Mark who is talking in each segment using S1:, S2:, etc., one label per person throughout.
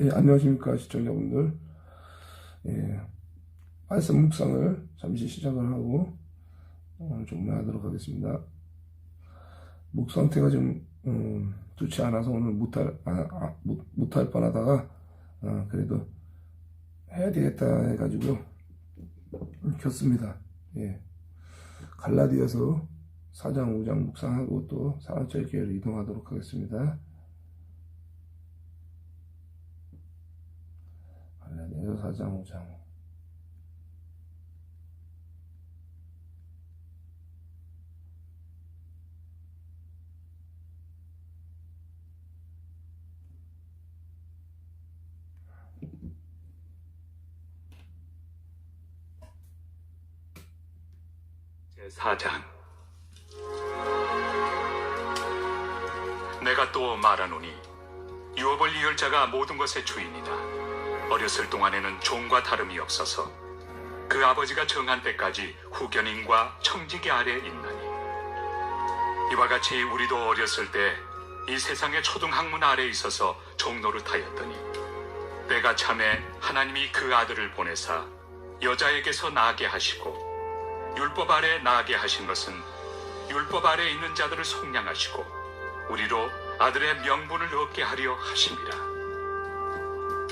S1: 예, 안녕하십니까 시청자분들. 예, 말씀 묵상을 잠시 시작을 하고 종료하도록 하겠습니다. 목 상태가 좀 좋지 않아서 오늘 못할 뻔하다가 그래도 해야 되겠다 해가지고 켰습니다. 예, 갈라디아서 4장 5장 묵상하고 또 사랑절교회로 이동하도록 하겠습니다. 갈라디아서 4장 5장.
S2: 제4장. 내가 또 말하노니 유업을 이을 자가 모든 것의 주인이나 어렸을 동안에는 종과 다름이 없어서 그 아버지가 정한 때까지 후견인과 청지기 아래 있나니 이와 같이 우리도 어렸을 때 이 세상의 초등학문 아래 있어서 종노릇하였더니 때가 참에 하나님이 그 아들을 보내사 여자에게서 나게 하시고 율법 아래 나게 하신 것은 율법 아래 있는 자들을 속량하시고 우리로 아들의 명분을 얻게 하려 하심이라.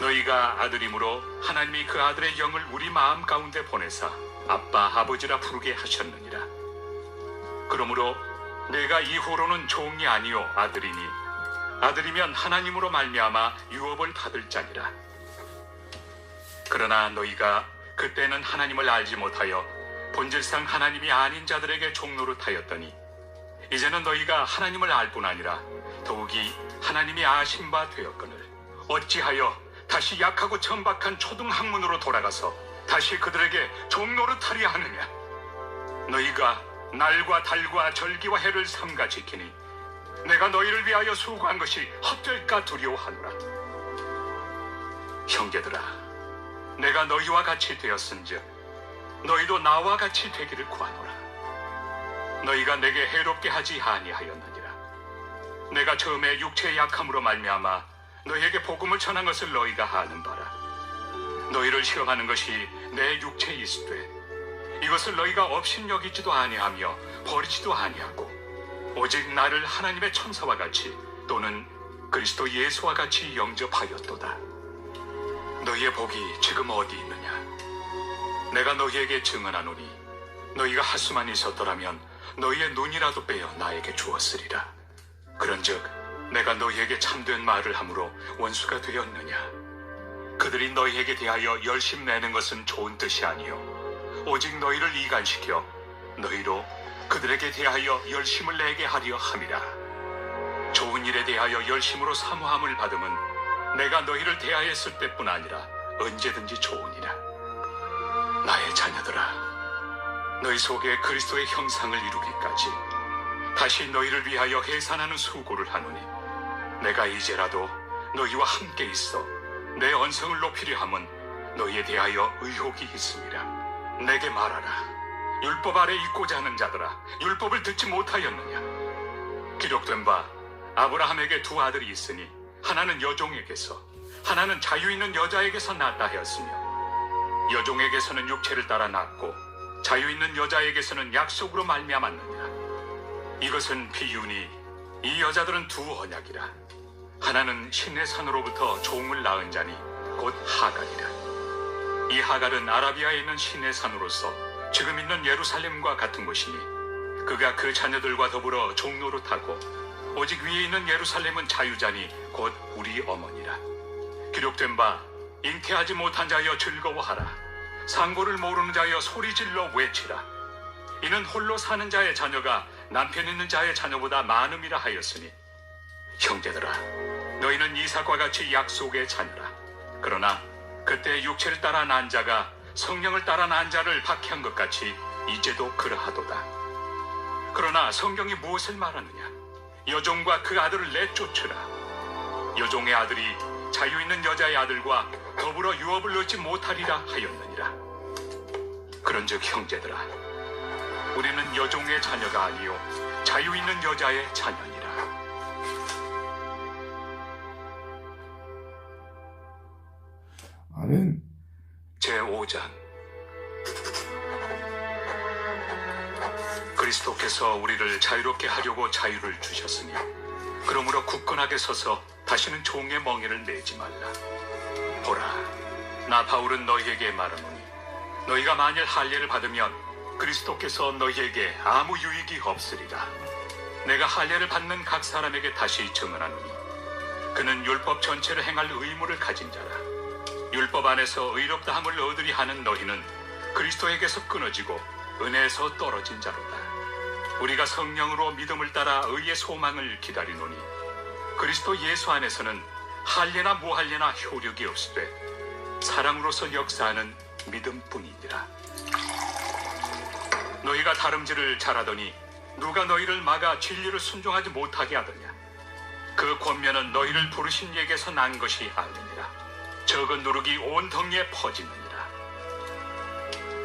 S2: 너희가 아들이므로 하나님이 그 아들의 영을 우리 마음 가운데 보내사 아빠 아버지라 부르게 하셨느니라. 그러므로 내가 이후로는 종이 아니요 아들이니 아들이면 하나님으로 말미암아 유업을 받을 자니라. 그러나 너희가 그때는 하나님을 알지 못하여 본질상 하나님이 아닌 자들에게 종노릇하였더니 이제는 너희가 하나님을 알 뿐 아니라 더욱이 하나님이 아신 바 되었거늘 어찌하여 다시 약하고 천박한 초등학문으로 돌아가서 다시 그들에게 종노릇하려 하느냐. 너희가 날과 달과 절기와 해를 삼가 지키니 내가 너희를 위하여 수고한 것이 헛될까 두려워하노라. 형제들아, 내가 너희와 같이 되었은즉 너희도 나와 같이 되기를 구하노라. 너희가 내게 해롭게 하지 아니하였느니라. 내가 처음에 육체의 약함으로 말미암아 너희에게 복음을 전한 것을 너희가 아는 바라. 너희를 시험하는 것이 내 육체에 있으되 이것을 너희가 업신여기지도 아니하며 버리지도 아니하고 오직 나를 하나님의 천사와 같이 또는 그리스도 예수와 같이 영접하였도다. 너희의 복이 지금 어디 있느냐. 내가 너희에게 증언하노니 너희가 하수만 있었더라면 너희의 눈이라도 빼어 나에게 주었으리라. 그런즉 내가 너희에게 참된 말을 함으로 원수가 되었느냐. 그들이 너희에게 대하여 열심 내는 것은 좋은 뜻이 아니요 오직 너희를 이간시켜 너희로 그들에게 대하여 열심을 내게 하려 함이라. 좋은 일에 대하여 열심으로 사모함을 받음은 내가 너희를 대하였을 때뿐 아니라 언제든지 좋으니라. 나의 자녀들아, 너희 속에 그리스도의 형상을 이루기까지 다시 너희를 위하여 해산하는 수고를 하노니 내가 이제라도 너희와 함께 있어 내 언성을 높이려 함은 너희에 대하여 의혹이 있음이라. 내게 말하라. 율법 아래 있고자 하는 자들아, 율법을 듣지 못하였느냐. 기록된 바 아브라함에게 두 아들이 있으니 하나는 여종에게서 하나는 자유 있는 여자에게서 낳았다 하였으며 여종에게서는 육체를 따라 낳고 자유 있는 여자에게서는 약속으로 말미암았느니라. 이것은 비유니 이 여자들은 두 언약이라. 하나는 신의 산으로부터 종을 낳은 자니 곧 하갈이라. 이 하갈은 아라비아에 있는 신의 산으로서 지금 있는 예루살렘과 같은 곳이니 그가 그 자녀들과 더불어 종노릇하고 오직 위에 있는 예루살렘은 자유자니 곧 우리 어머니라. 기록된 바 잉태하지 못한 자여 즐거워하라. 상고를 모르는 자여 소리질러 외치라. 이는 홀로 사는 자의 자녀가 남편 있는 자의 자녀보다 많음이라 하였으니 형제들아, 너희는 이삭과 같이 약속의 자녀라. 그러나 그때 육체를 따라 난 자가 성령을 따라 난 자를 박해한 것 같이 이제도 그러하도다. 그러나 성경이 무엇을 말하느냐. 여종과 그 아들을 내쫓으라. 여종의 아들이 자유 있는 여자의 아들과 더불어 유업을 얻지 못하리라 하였느니라. 그런즉 형제들아, 우리는 여종의 자녀가 아니요 자유 있는 여자의 자녀니라.
S1: 아멘.
S2: 제5장. 그리스도께서 우리를 자유롭게 하려고 자유를 주셨으니 그러므로 굳건하게 서서 다시는 종의 멍에를 매지 말라. 보라, 나 바울은 너희에게 말하노니 너희가 만일 할례를 받으면 그리스도께서 너희에게 아무 유익이 없으리라. 내가 할례를 받는 각 사람에게 다시 증언하노니 그는 율법 전체를 행할 의무를 가진 자라. 율법 안에서 의롭다함을 얻으리 하는 너희는 그리스도에게서 끊어지고 은혜에서 떨어진 자로다. 우리가 성령으로 믿음을 따라 의의 소망을 기다리노니 그리스도 예수 안에서는 할례나 무할례나 효력이 없으되 사랑으로서 역사하는 믿음뿐이니라. 너희가 다름질을 잘하더니 누가 너희를 막아 진리를 순종하지 못하게 하더냐. 그 권면은 너희를 부르신 이에게서 난 것이 아니니라. 적은 누룩이 온 덩이에 퍼지느니라.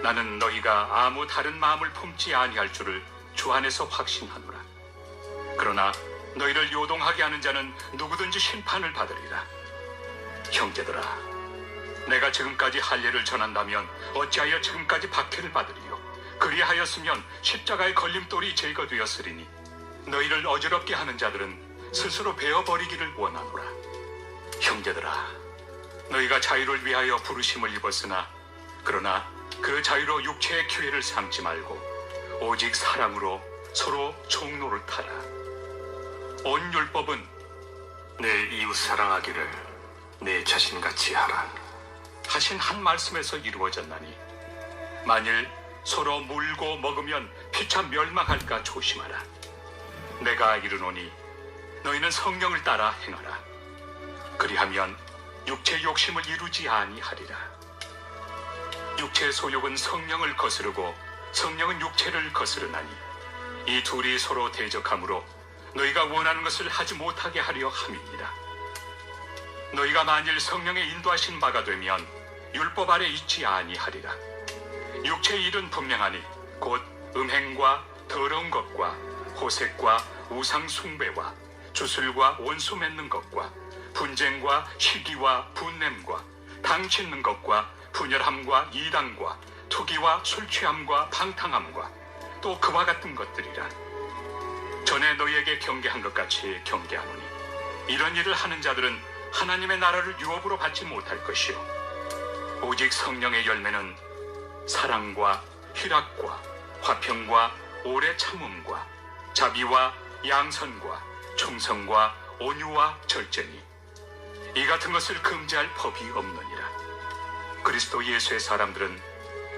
S2: 나는 너희가 아무 다른 마음을 품지 아니할 줄을 주 안에서 확신하노라. 그러나 너희를 요동하게 하는 자는 누구든지 심판을 받으리라. 형제들아, 내가 지금까지 할례를 전한다면 어찌하여 지금까지 박해를 받으리요? 그리하였으면 십자가의 걸림돌이 제거되었으리니 너희를 어지럽게 하는 자들은 스스로 베어버리기를 원하노라. 형제들아, 너희가 자유를 위하여 부르심을 입었으나 그러나 그 자유로 육체의 기회를 삼지 말고 오직 사랑으로 서로 종로를 타라. 온 율법은 내 이웃 사랑하기를 내 자신같이 하라 하신 한 말씀에서 이루어졌나니 만일 서로 물고 먹으면 피차 멸망할까 조심하라. 내가 이르노니 너희는 성령을 따라 행하라. 그리하면 육체 욕심을 이루지 아니하리라. 육체의 소욕은 성령을 거스르고 성령은 육체를 거스르나니 이 둘이 서로 대적하므로 너희가 원하는 것을 하지 못하게 하려 함이니라. 너희가 만일 성령의 인도하신 바가 되면 율법 아래 있지 아니하리라. 육체의 일은 분명하니 곧 음행과 더러운 것과 호색과 우상 숭배와 주술과 원수 맺는 것과 분쟁과 시기와 분냄과 당 짓는 것과 분열함과 이단과 투기와 술취함과 방탕함과 또 그와 같은 것들이라. 전에 너희에게 경계한 것 같이 경계하노니 이런 일을 하는 자들은 하나님의 나라를 유업으로 받지 못할 것이요 오직 성령의 열매는 사랑과 희락과 화평과 오래 참음과 자비와 양선과 충성과 온유와 절제니 이 같은 것을 금지할 법이 없느니라. 그리스도 예수의 사람들은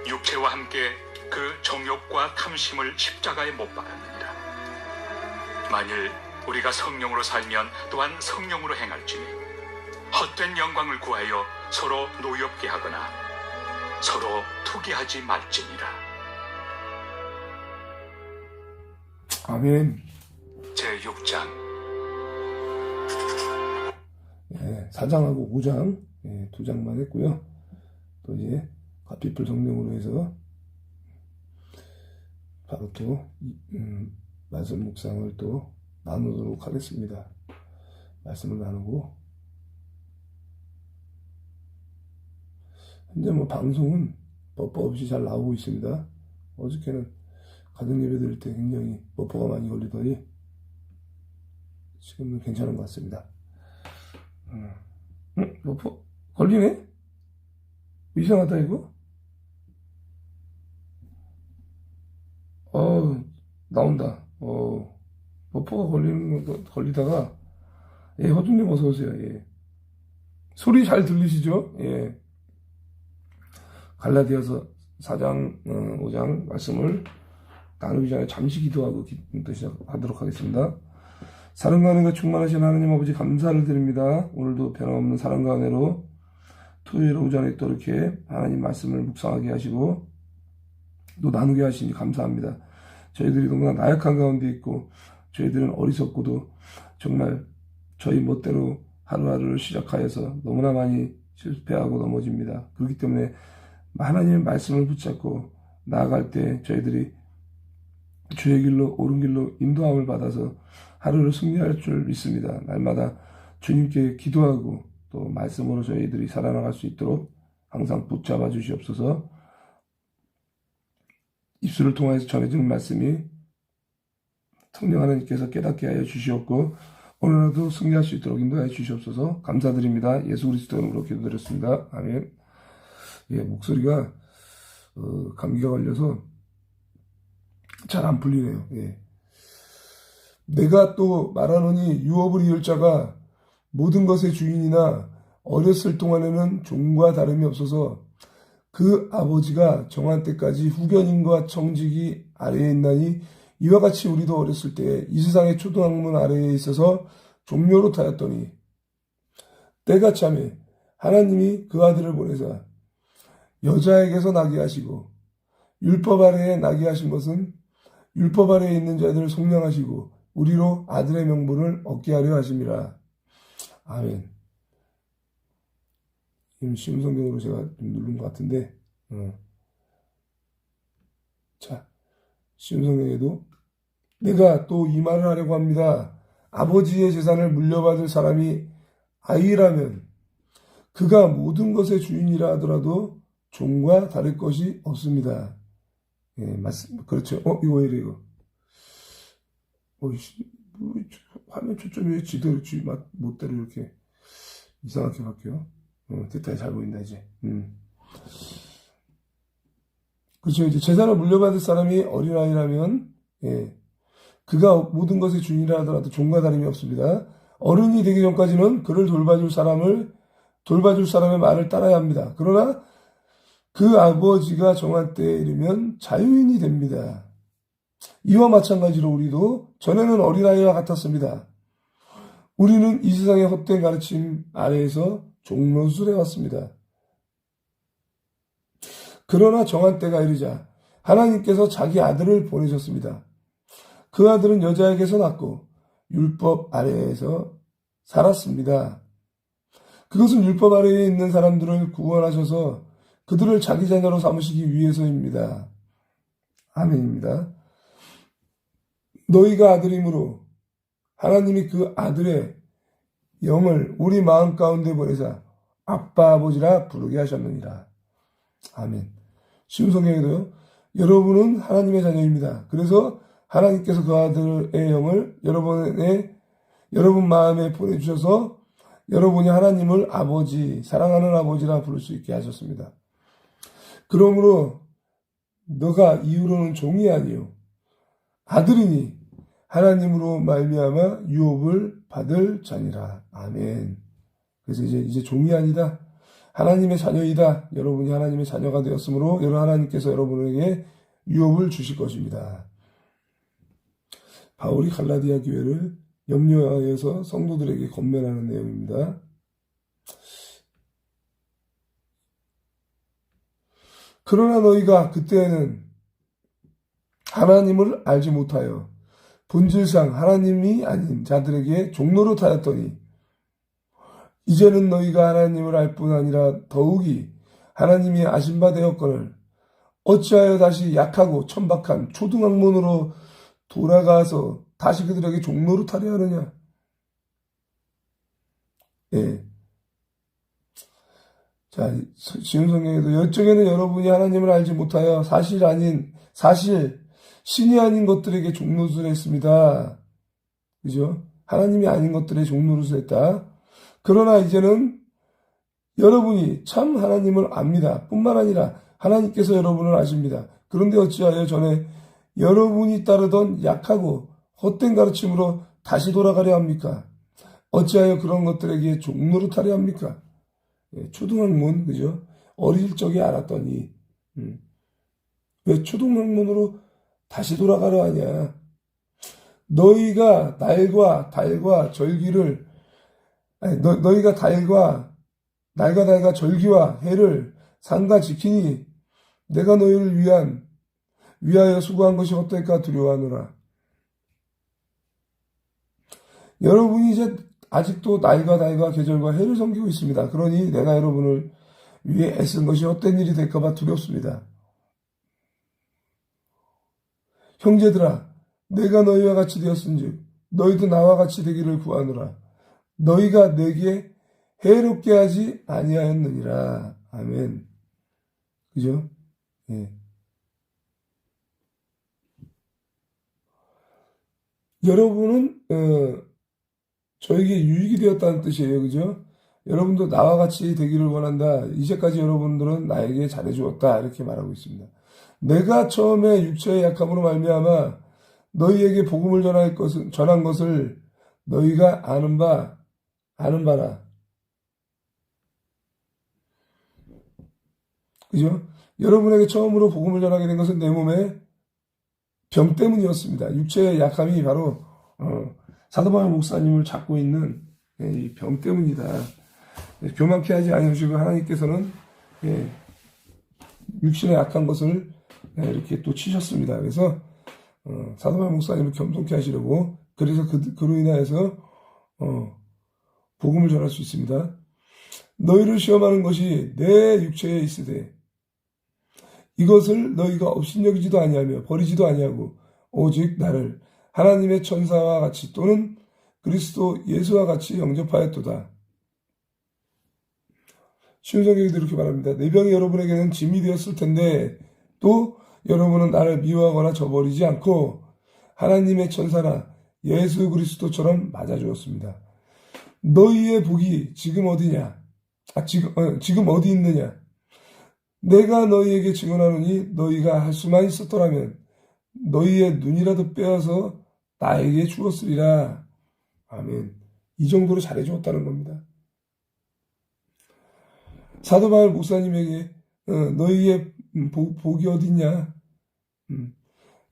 S2: 육체와 함께 그 정욕과 탐심을 십자가에 못 박았느니라. 만일 우리가 성령으로 살면 또한 성령으로 행할지니 헛된 영광을 구하여 서로 노엽게 하거나 서로 투기하지 말지니라.
S1: 아멘.
S2: 제6장.
S1: 4장하고 5장 2장만 했고요. 또 이제 가피풀 성령으로 해서 바로 또 말씀 묵상을 또 나누도록 하겠습니다. 말씀을 나누고 현재 방송은 버퍼 없이 잘 나오고 있습니다. 어저께는 가정 예배 드릴 때 굉장히 버퍼가 많이 걸리더니 지금은 괜찮은 것 같습니다. 버퍼 걸리네? 이상하다 이거? 나온다. 버퍼가 걸리다가 허준님 어서 오세요. 소리 잘 들리시죠? 갈라디아서 4장 5장 말씀을 나누기 전에 잠시 기도하고 시작하도록 하겠습니다. 사랑과 은혜가 충만하신 하나님 아버지 감사를 드립니다. 오늘도 변함없는 사랑과 은혜로 토요일 오전에 또 이렇게 하나님 말씀을 묵상하게 하시고 또 나누게 하시니 감사합니다. 저희들이 너무나 나약한 가운데 있고 저희들은 어리석고도 정말 저희 멋대로 하루하루를 시작하여서 너무나 많이 실패하고 넘어집니다. 그렇기 때문에 하나님의 말씀을 붙잡고 나아갈 때 저희들이 주의 길로 옳은 길로 인도함을 받아서 하루를 승리할 줄 믿습니다. 날마다 주님께 기도하고 또 말씀으로 저희들이 살아나갈 수 있도록 항상 붙잡아 주시옵소서. 입술을 통하여서 전해지는 말씀이 성령 하나님께서 깨닫게 하여 주시옵고 오늘라도 승리할 수 있도록 인도하여 주시옵소서. 감사드립니다. 예수 그리스도 이름으로 기도드렸습니다. 아멘. 예, 목소리가 감기가 걸려서 잘 안 풀리네요. 예. 내가 또 말하노니 유업을 이을 자가 모든 것의 주인이나 어렸을 동안에는 종과 다름이 없어서 그 아버지가 정한 때까지 후견인과 청직이 아래에 있나니 이와 같이 우리도 어렸을 때 이 세상의 초등학문 아래에 있어서 종묘로 타였더니 때가 참에 하나님이 그 아들을 보내사 여자에게서 나게 하시고 율법 아래에 나게 하신 것은 율법 아래에 있는 자들을 속량하시고 우리로 아들의 명분을 얻게 하려 하심이라. 아멘. 지금 쉬운 성경으로 제가 좀 누른 것 같은데 자, 쉬운 성경에도 내가 또 이 말을 하려고 합니다. 아버지의 재산을 물려받을 사람이 아이라면 그가 모든 것의 주인이라 하더라도 종과 다를 것이 없습니다. 예, 맞습니다. 그렇죠. 이거 왜 이래, 이거. 화면 초점이 왜 지대로, 못대로 이렇게 이상하게 바뀌어? 됐다, 잘 보인다, 이제. 그렇죠. 이제 재산을 물려받을 사람이 어린아이라면, 예, 그가 모든 것의 주인이라 하더라도 종과 다름이 없습니다. 어른이 되기 전까지는 그를 돌봐줄 사람의 말을 따라야 합니다. 그러나 그 아버지가 정한 때에 이르면 자유인이 됩니다. 이와 마찬가지로 우리도 전에는 어린아이와 같았습니다. 우리는 이 세상의 헛된 가르침 아래에서 종노릇을 해왔습니다. 그러나 정한 때가 이르자 하나님께서 자기 아들을 보내셨습니다. 그 아들은 여자에게서 낳고 율법 아래에서 살았습니다. 그것은 율법 아래에 있는 사람들을 구원하셔서 그들을 자기 자녀로 삼으시기 위해서입니다. 아멘입니다. 너희가 아들이므로 하나님이 그 아들의 영을 우리 마음 가운데 보내사 아빠 아버지라 부르게 하셨느니라. 아멘. 쉬운 성경에도요. 여러분은 하나님의 자녀입니다. 그래서 하나님께서 그 아들의 영을 여러분 마음에 보내주셔서 여러분이 하나님을 아버지, 사랑하는 아버지라 부를 수 있게 하셨습니다. 그러므로 너가 이후로는 종이 아니요 아들이니 하나님으로 말미암아 유업을 받을 자니라. 아멘. 그래서 이제 종이 아니다. 하나님의 자녀이다. 여러분이 하나님의 자녀가 되었으므로 하나님께서 여러분에게 유업을 주실 것입니다. 바울이 갈라디아 교회를 염려하여서 성도들에게 권면하는 내용입니다. 그러나 너희가 그때는 하나님을 알지 못하여 본질상 하나님이 아닌 자들에게 종노릇 하였더니 이제는 너희가 하나님을 알 뿐 아니라 더욱이 하나님이 아신 바 되었거늘 어찌하여 다시 약하고 천박한 초등학문으로 돌아가서 다시 그들에게 종노릇 하려 하느냐. 예. 자, 지금 성경에도 여쪽에는 여러분이 하나님을 알지 못하여 사실 신이 아닌 것들에게 종노릇을 했습니다. 그죠? 하나님이 아닌 것들에 종노릇을 했다. 그러나 이제는 여러분이 참 하나님을 압니다. 뿐만 아니라 하나님께서 여러분을 아십니다. 그런데 어찌하여 전에 여러분이 따르던 약하고 헛된 가르침으로 다시 돌아가려 합니까? 어찌하여 그런 것들에게 종노릇하려 합니까? 초등학문, 그죠? 어릴 적에 알았더니, 왜 초등학문으로 다시 돌아가려 하냐? 너희가 날과 달과 절기와 해를 삼가 지키니 내가 너희를 위하여 수고한 것이 어떨까 두려워하노라. 여러분이 이제 아직도 날과 계절과 해를 섬기고 있습니다. 그러니 내가 여러분을 위해 애쓴 것이 헛된 일이 될까봐 두렵습니다. 형제들아, 내가 너희와 같이 되었은즉 너희도 나와 같이 되기를 구하노라. 너희가 내게 해롭게 하지 아니하였느니라. 아멘. 그죠? 예. 여러분은 저에게 유익이 되었다는 뜻이에요. 그죠? 여러분도 나와 같이 되기를 원한다. 이제까지 여러분들은 나에게 잘해주었다. 이렇게 말하고 있습니다. 내가 처음에 육체의 약함으로 말미암아 너희에게 복음을 전한 것을 너희가 아는 바라. 그죠? 여러분에게 처음으로 복음을 전하게 된 것은 내 몸에 병 때문이었습니다. 육체의 약함이 바로 사도 바울 목사님을 잡고 있는 이 병 때문이다. 교만케 하지 아니하시고 하나님께서는 육신의 약한 것을 이렇게 또 치셨습니다. 그래서 사도 바울 목사님을 겸손케 하시려고 그래서 그로 인하여서 복음을 전할 수 있습니다. 너희를 시험하는 것이 내 육체에 있으되 이것을 너희가 업신여기지도 아니하며 버리지도 아니하고 오직 나를 하나님의 천사와 같이 또는 그리스도 예수와 같이 영접하였도다. 쉬운 성경에도 이렇게 말합니다. 내 병이 여러분에게는 짐이 되었을 텐데 또 여러분은 나를 미워하거나 저버리지 않고 하나님의 천사나 예수 그리스도처럼 맞아주었습니다. 너희의 복이 지금 어디냐? 지금 어디 있느냐? 내가 너희에게 증언하노니 너희가 할 수만 있었더라면 너희의 눈이라도 빼앗아 나에게 주었으리라. 아멘. 이 정도로 잘해주었다는 겁니다. 사도 바울 목사님에게 너희의 복이 어딨냐?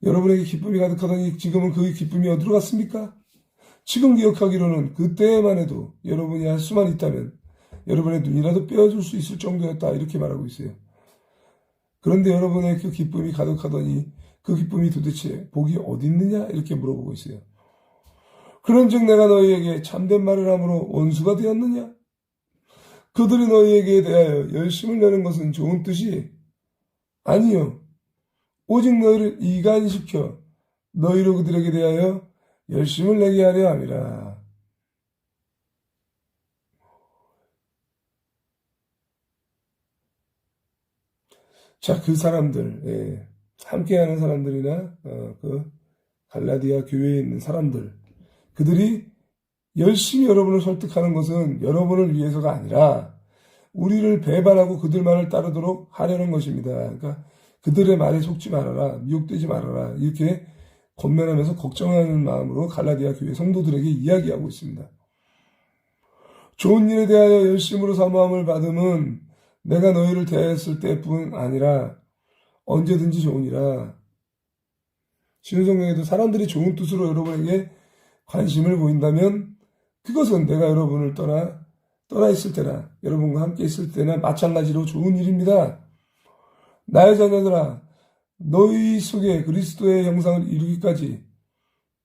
S1: 여러분에게 기쁨이 가득하더니 지금은 그 기쁨이 어디로 갔습니까? 지금 기억하기로는 그때만 해도 여러분이 할 수만 있다면 여러분의 눈이라도 빼어줄 수 있을 정도였다. 이렇게 말하고 있어요. 그런데 여러분의 그 기쁨이 가득하더니 그 기쁨이 도대체 복이 어디 있느냐? 이렇게 물어보고 있어요. 그런즉 내가 너희에게 참된 말을 함으로 원수가 되었느냐? 그들이 너희에게 대하여 열심을 내는 것은 좋은 뜻이 아니요. 오직 너희를 이간시켜 너희로 그들에게 대하여 열심을 내게 하려 함이라. 자, 그 사람들, 함께하는 사람들이나 그 갈라디아 교회에 있는 사람들, 그들이 열심히 여러분을 설득하는 것은 여러분을 위해서가 아니라 우리를 배반하고 그들만을 따르도록 하려는 것입니다. 그러니까 그들의 말에 속지 말아라, 미혹되지 말아라 이렇게 권면하면서 걱정하는 마음으로 갈라디아 교회 성도들에게 이야기하고 있습니다. 좋은 일에 대하여 열심으로 사모함을 받음은 내가 너희를 대했을 때뿐 아니라 언제든지 좋으니라. 신성경에도 사람들이 좋은 뜻으로 여러분에게 관심을 보인다면 그것은 내가 여러분을 떠나 있을 때나 여러분과 함께 있을 때나 마찬가지로 좋은 일입니다. 나의 자녀들아, 너희 속에 그리스도의 형상을 이루기까지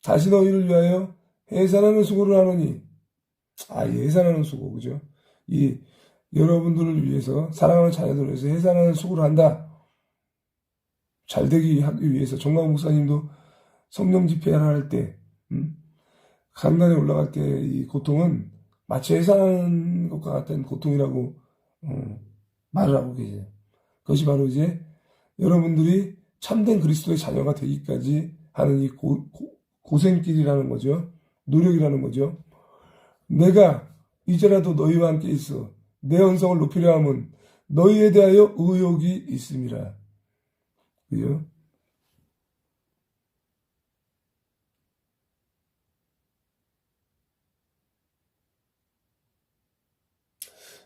S1: 다시 너희를 위하여 해산하는 수고를 하노니, 해산하는 수고, 그죠? 이 여러분들을 위해서, 사랑하는 자녀들을 위해서 해산하는 수고를 한다. 잘되기 하기 위해서. 정광 목사님도 성령 집회를 할 때, 강단에 올라갈 때 이 고통은 마치 해산하는 것과 같은 고통이라고 말을 하고 계세요. 그것이 바로 이제 여러분들이 참된 그리스도의 자녀가 되기까지 하는 이 고생길이라는 거죠. 노력이라는 거죠. 내가 이제라도 너희와 함께 있어 내 언성을 높이려 함은 너희에 대하여 의욕이 있음이라. 그죠?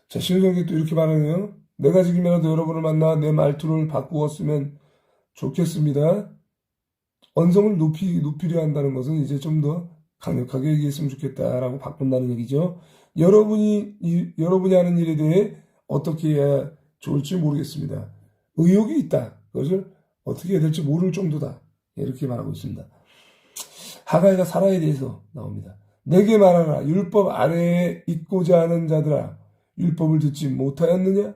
S1: 자, 신성경이 또 이렇게 말하네요. 내가 지금이라도 여러분을 만나 내 말투를 바꾸었으면 좋겠습니다. 언성을 높이려 한다는 것은 이제 좀 더 강력하게 얘기했으면 좋겠다라고 바꾼다는 얘기죠. 여러분이 하는 일에 대해 어떻게 해야 좋을지 모르겠습니다. 의욕이 있다. 그것을 어떻게 해야 될지 모를 정도다. 이렇게 말하고 있습니다. 하가이가 사라에 대해서 나옵니다. 내게 말하라. 율법 아래에 있고자 하는 자들아. 율법을 듣지 못하였느냐?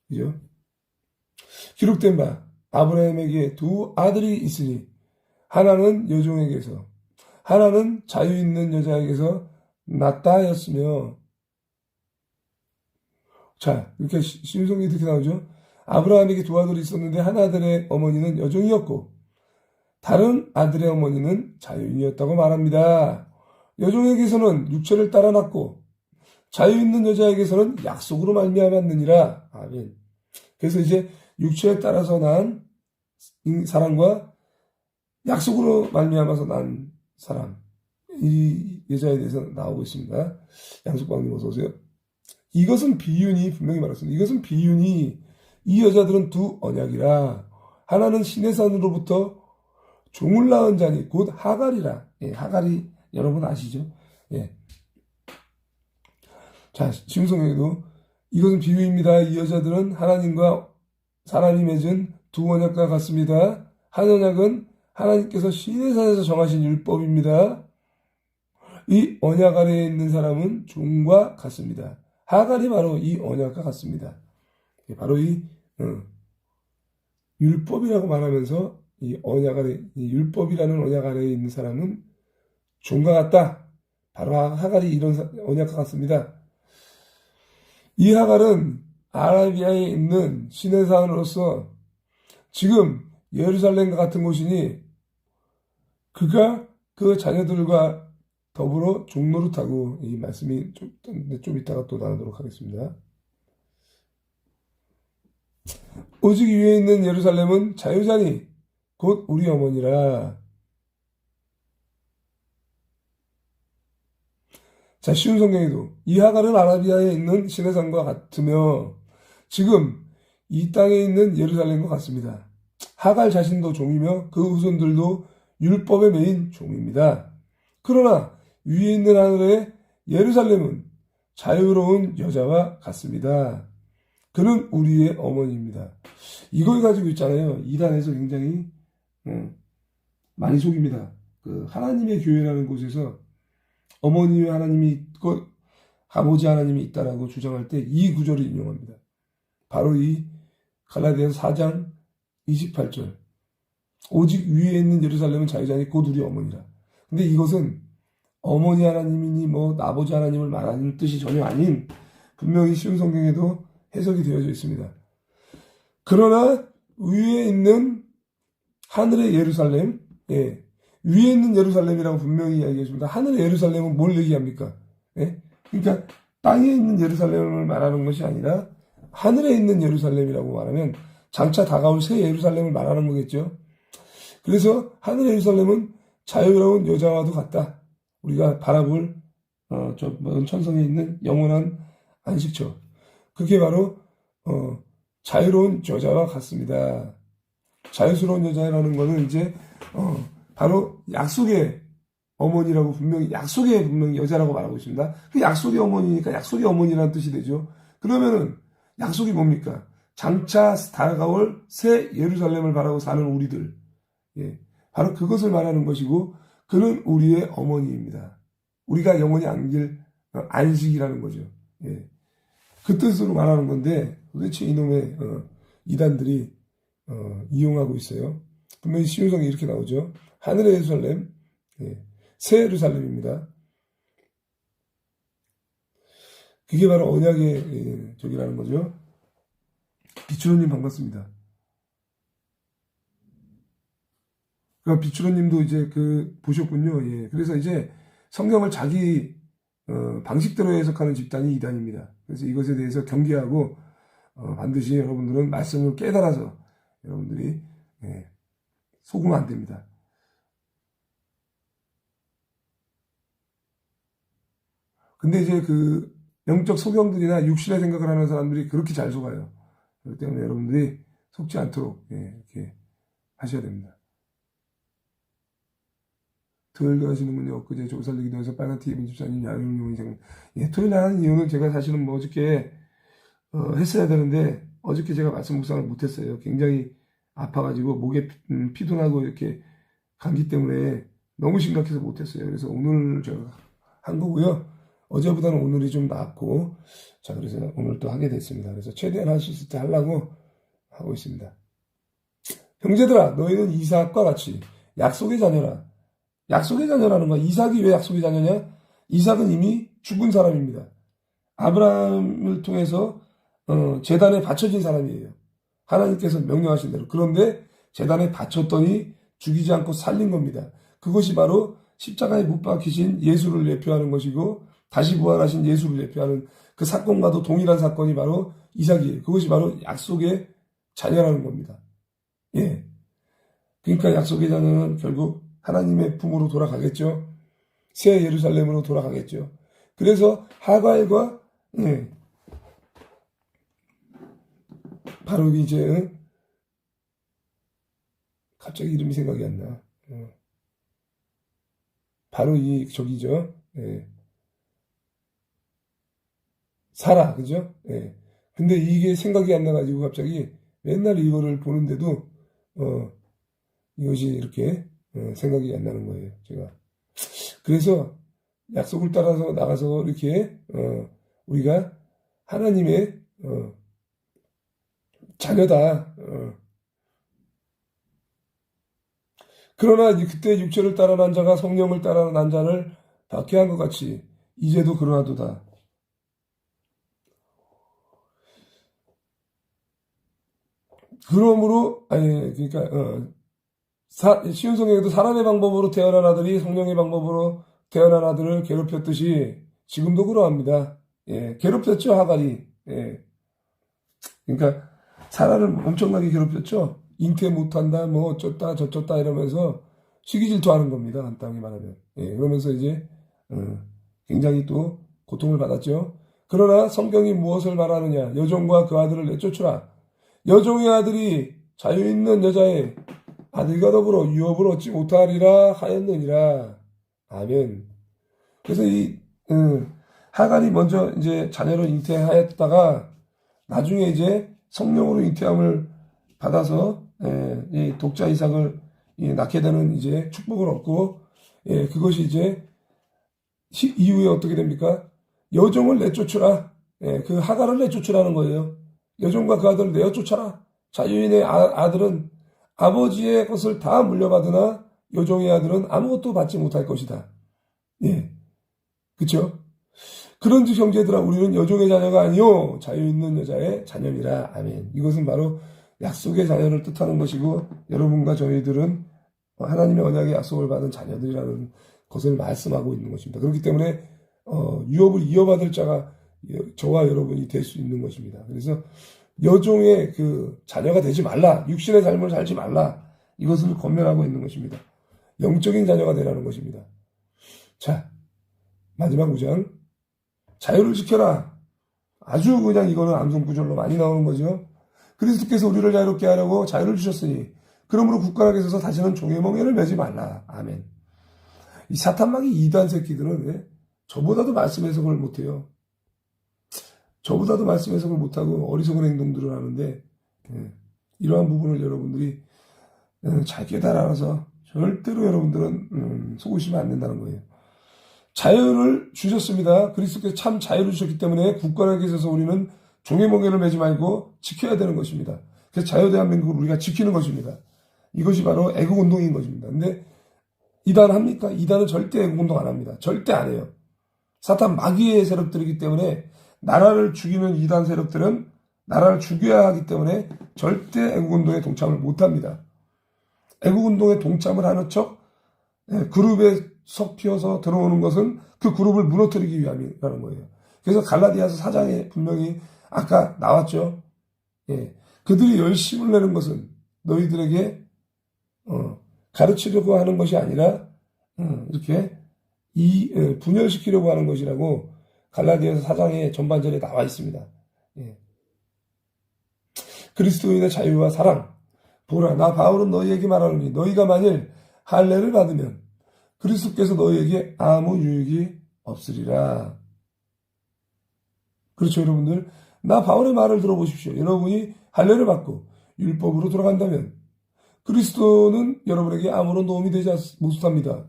S1: 그죠? 기록된 바 아브라함에게 두 아들이 있으니 하나는 여종에게서 하나는 자유 있는 여자에게서 낳다 하였으며 자, 이렇게 신성이 이렇게 나오죠. 아브라함에게 두 아들이 있었는데 한 아들의 어머니는 여종이었고 다른 아들의 어머니는 자유인이었다고 말합니다. 여종에게서는 육체를 따라 낳고 자유 있는 여자에게서는 약속으로 말미암았느니라. 아멘. 그래서 이제 육체에 따라서 난 사람과 약속으로 말미암아서 난 사람, 이 여자에 대해서 나오고 있습니다. 양숙방님 어서 오세요. 이것은 비윤이 분명히 말했습니다. 이것은 비윤이 이 여자들은 두 언약이라 하나는 시내산으로부터 종을 낳은 자니 곧 하갈이라. 예, 하갈이 여러분 아시죠? 예. 자, 심성에도 이것은 비유입니다. 이 여자들은 하나님과 사람이 맺은 두 언약과 같습니다. 한 언약은 하나님께서 시내산에서 정하신 율법입니다. 이 언약 아래에 있는 사람은 종과 같습니다. 하갈이 바로 이 언약과 같습니다. 바로 이 율법이라고 말하면서 이 언약 아래, 이 율법이라는 언약 아래에 있는 사람은 종과 같다. 바로 하갈이 이런 언약과 같습니다. 이 하갈은 아라비아에 있는 시내산으로서 지금 예루살렘과 같은 곳이니 그가 그 자녀들과 더불어 종노릇하고 이 말씀이 좀 이따가 또 나누도록 하겠습니다. 오직 위에 있는 예루살렘은 자유자니 곧 우리 어머니라. 자, 쉬운 성경에도 이 하갈은 아라비아에 있는 시내산과 같으며 지금 이 땅에 있는 예루살렘과 같습니다. 하갈 자신도 종이며 그 후손들도 율법에 매인 종입니다. 그러나 위에 있는 하늘의 예루살렘은 자유로운 여자와 같습니다. 그는 우리의 어머니입니다. 이걸 가지고 있잖아요. 이단에서 굉장히 많이 속입니다. 그 하나님의 교회라는 곳에서 어머니의 하나님이 있고 아버지 하나님이 있다라고 주장할 때 이 구절을 인용합니다. 바로 이 갈라디아서 4장 28절. 오직 위에 있는 예루살렘은 자유자니 곧 우리 어머니라. 근데 이것은 어머니 하나님이니 뭐 아버지 하나님을 말하는 뜻이 전혀 아닌 분명히 쉬운 성경에도 해석이 되어져 있습니다. 그러나 위에 있는 하늘의 예루살렘, 예, 위에 있는 예루살렘이라고 분명히 이야기했습니다. 하늘의 예루살렘은 뭘 얘기합니까? 예? 그러니까 땅에 있는 예루살렘을 말하는 것이 아니라 하늘에 있는 예루살렘이라고 말하면 장차 다가올 새 예루살렘을 말하는 거겠죠. 그래서 하늘의 예루살렘은 자유로운 여자와도 같다. 우리가 바라볼 저 먼 천성에 있는 영원한 안식처. 그게 바로 자유로운 여자와 같습니다. 자유스러운 여자라는 거는 이제 바로 약속의 어머니라고 분명히 약속의 분명히 여자라고 말하고 있습니다. 그 약속의 어머니니까 약속의 어머니라는 뜻이 되죠. 그러면은 약속이 뭡니까? 장차 다가올 새 예루살렘을 바라고 사는 우리들. 예, 바로 그것을 말하는 것이고 그는 우리의 어머니입니다. 우리가 영원히 안길 안식이라는 거죠. 예, 그 뜻으로 말하는 건데 도대체 이놈의 이단들이 이용하고 있어요. 분명히 시온성에 이렇게 나오죠. 하늘의 예루살렘, 예, 새 예루살렘입니다. 그게 바로 언약의 저기라는 거죠. 비추로님 반갑습니다. 그러니까 비추로님도 이제 보셨군요. 예. 그래서 이제 성경을 자기 방식대로 해석하는 집단이 이단입니다. 그래서 이것에 대해서 경계하고 반드시 여러분들은 말씀을 깨달아서 여러분들이 속으면 안 됩니다. 근데 이제 그 영적 소경들이나 육신의 생각을 하는 사람들이 그렇게 잘 속아요. 그렇기 때문에 여러분들이 속지 않도록 이렇게 하셔야 됩니다. 토요일도 하시는군요. 엊그제 조살리기도 해서 빨간 TV 집사님 야영용이 생각. 예, 토요일 날 하는 이유는 제가 사실은 뭐 어저께 했어야 되는데 어저께 제가 말씀 묵상을 못했어요. 굉장히 아파가지고 목에 피도 나고 이렇게 감기 때문에 너무 심각해서 못했어요. 그래서 오늘 제가 한 거고요. 어제보다는 오늘이 좀 나았고, 자, 그래서 오늘 또 하게 됐습니다. 그래서 최대한 할 수 있을 때 하려고 하고 있습니다. 형제들아, 너희는 이삭과 같이 약속의 자녀라. 약속의 자녀라는 거야. 이삭이 왜 약속의 자녀냐? 이삭은 이미 죽은 사람입니다. 아브라함을 통해서 제단에 바쳐진 사람이에요. 하나님께서 명령하신 대로. 그런데 제단에 바쳤더니 죽이지 않고 살린 겁니다. 그것이 바로 십자가에 못 박히신 예수를 예표하는 것이고 다시 부활하신 예수를 예표하는 그 사건과도 동일한 사건이 바로 이삭이에요. 그것이 바로 약속의 자녀라는 겁니다. 예. 그러니까 약속의 자녀는 결국 하나님의 품으로 돌아가겠죠. 새 예루살렘으로 돌아가겠죠. 그래서 하갈과 바로 이제 갑자기 이름이 생각이 안 나. 바로 이 저기죠. 사라, 그죠? 근데 이게 생각이 안 나가지고 갑자기 맨날 이거를 보는데도 이것이 이렇게 생각이 안 나는 거예요. 제가. 그래서 약속을 따라서 나가서 이렇게 우리가 하나님의 자녀다. 그러나 그때 육체를 따라 난 자가 성령을 따라 난 자를 박해한 것 같이 이제도 그러하도다. 그러므로 그러니까 쉬운 성경에도 사람의 방법으로 태어난 아들이 성령의 방법으로 태어난 아들을 괴롭혔듯이 지금도 그러합니다. 괴롭혔죠, 하갈이. 그러니까 사라를 엄청나게 괴롭혔죠. 잉태 못한다, 뭐 어쩌다 저쩌다 이러면서 시기 질투하는 겁니다. 간단하게 말하면. 그러면서 이제 굉장히 또 고통을 받았죠. 그러나 성경이 무엇을 말하느냐? 여종과 그 아들을 내쫓으라. 여종의 아들이 자유 있는 여자의 아들과 더불어 유업을 얻지 못하리라 하였느니라. 아멘. 그래서 이 하갈이 먼저 이제 자녀를 잉태하였다가 나중에 이제 성령으로 잉태함을 받아서 이 독자 이삭을 낳게 되는 이제 축복을 얻고 그것이 이제 이후에 어떻게 됩니까? 여종을 내쫓으라. 그 하갈을 내쫓으라는 거예요. 여종과 그 아들을 내어쫓아라. 자유인의 아들은 아버지의 것을 다 물려받으나 여종의 아들은 아무것도 받지 못할 것이다. 그쵸? 그런즉 형제들아 우리는 여종의 자녀가 아니요 자유 있는 여자의 자녀니라. 아멘. 이것은 바로 약속의 자녀를 뜻하는 것이고 여러분과 저희들은 하나님의 언약의 약속을 받은 자녀들이라는 것을 말씀하고 있는 것입니다. 그렇기 때문에 유업을 이어받을 자가 저와 여러분이 될 수 있는 것입니다. 그래서 여종의 그 자녀가 되지 말라. 육신의 삶을 살지 말라. 이것을 권면하고 있는 것입니다. 영적인 자녀가 되라는 것입니다. 자, 마지막 5장. 자유를 지켜라. 아주 그냥 이거는 암송구절로 많이 나오는 거죠. 그리스도께서 우리를 자유롭게 하려고 자유를 주셨으니 그러므로 굳건하게 서서 다시는 종의 멍에를 매지 말라. 아멘. 이 사탄마귀 이단 새끼들은 저보다도 말씀 해석을 못해요. 저보다도 말씀 해석을 못하고 어리석은 행동들을 하는데 이러한 부분을 여러분들이 잘 깨달아서 절대로 여러분들은 속으시면 안 된다는 거예요. 자유를 주셨습니다. 그리스도께서 참 자유를 주셨기 때문에 굳건하게 서서 우리는 종의 멍에를 매지 말고 지켜야 되는 것입니다. 그래서 자유대한민국을 우리가 지키는 것입니다. 이것이 바로 애국운동인 것입니다. 근데 이단 합니까? 이단은 절대 애국운동 안 합니다. 절대 안 해요. 사탄 마귀의 세력들이기 때문에 나라를 죽이는 이단 세력들은 나라를 죽여야 하기 때문에 절대 애국운동에 동참을 못합니다. 애국운동에 동참을 하는 척 그룹에 섞여서 들어오는 것은 그 그룹을 무너뜨리기 위함이라는 거예요. 그래서 갈라디아서 4장에 분명히 아까 나왔죠. 그들이 열심을 내는 것은 너희들에게 가르치려고 하는 것이 아니라 이렇게 분열시키려고 하는 것이라고 갈라디아서 4장의 전반절에 나와 있습니다. 그리스도인의 자유와 사랑. 보라, 나 바울은 너희에게 말하노니 너희가 만일 할례를 받으면 그리스도께서 너희에게 아무 유익이 없으리라. 그렇죠, 여러분들? 나 바울의 말을 들어보십시오. 여러분이 할례를 받고 율법으로 돌아간다면 그리스도는 여러분에게 아무런 도움이 되지 못합니다.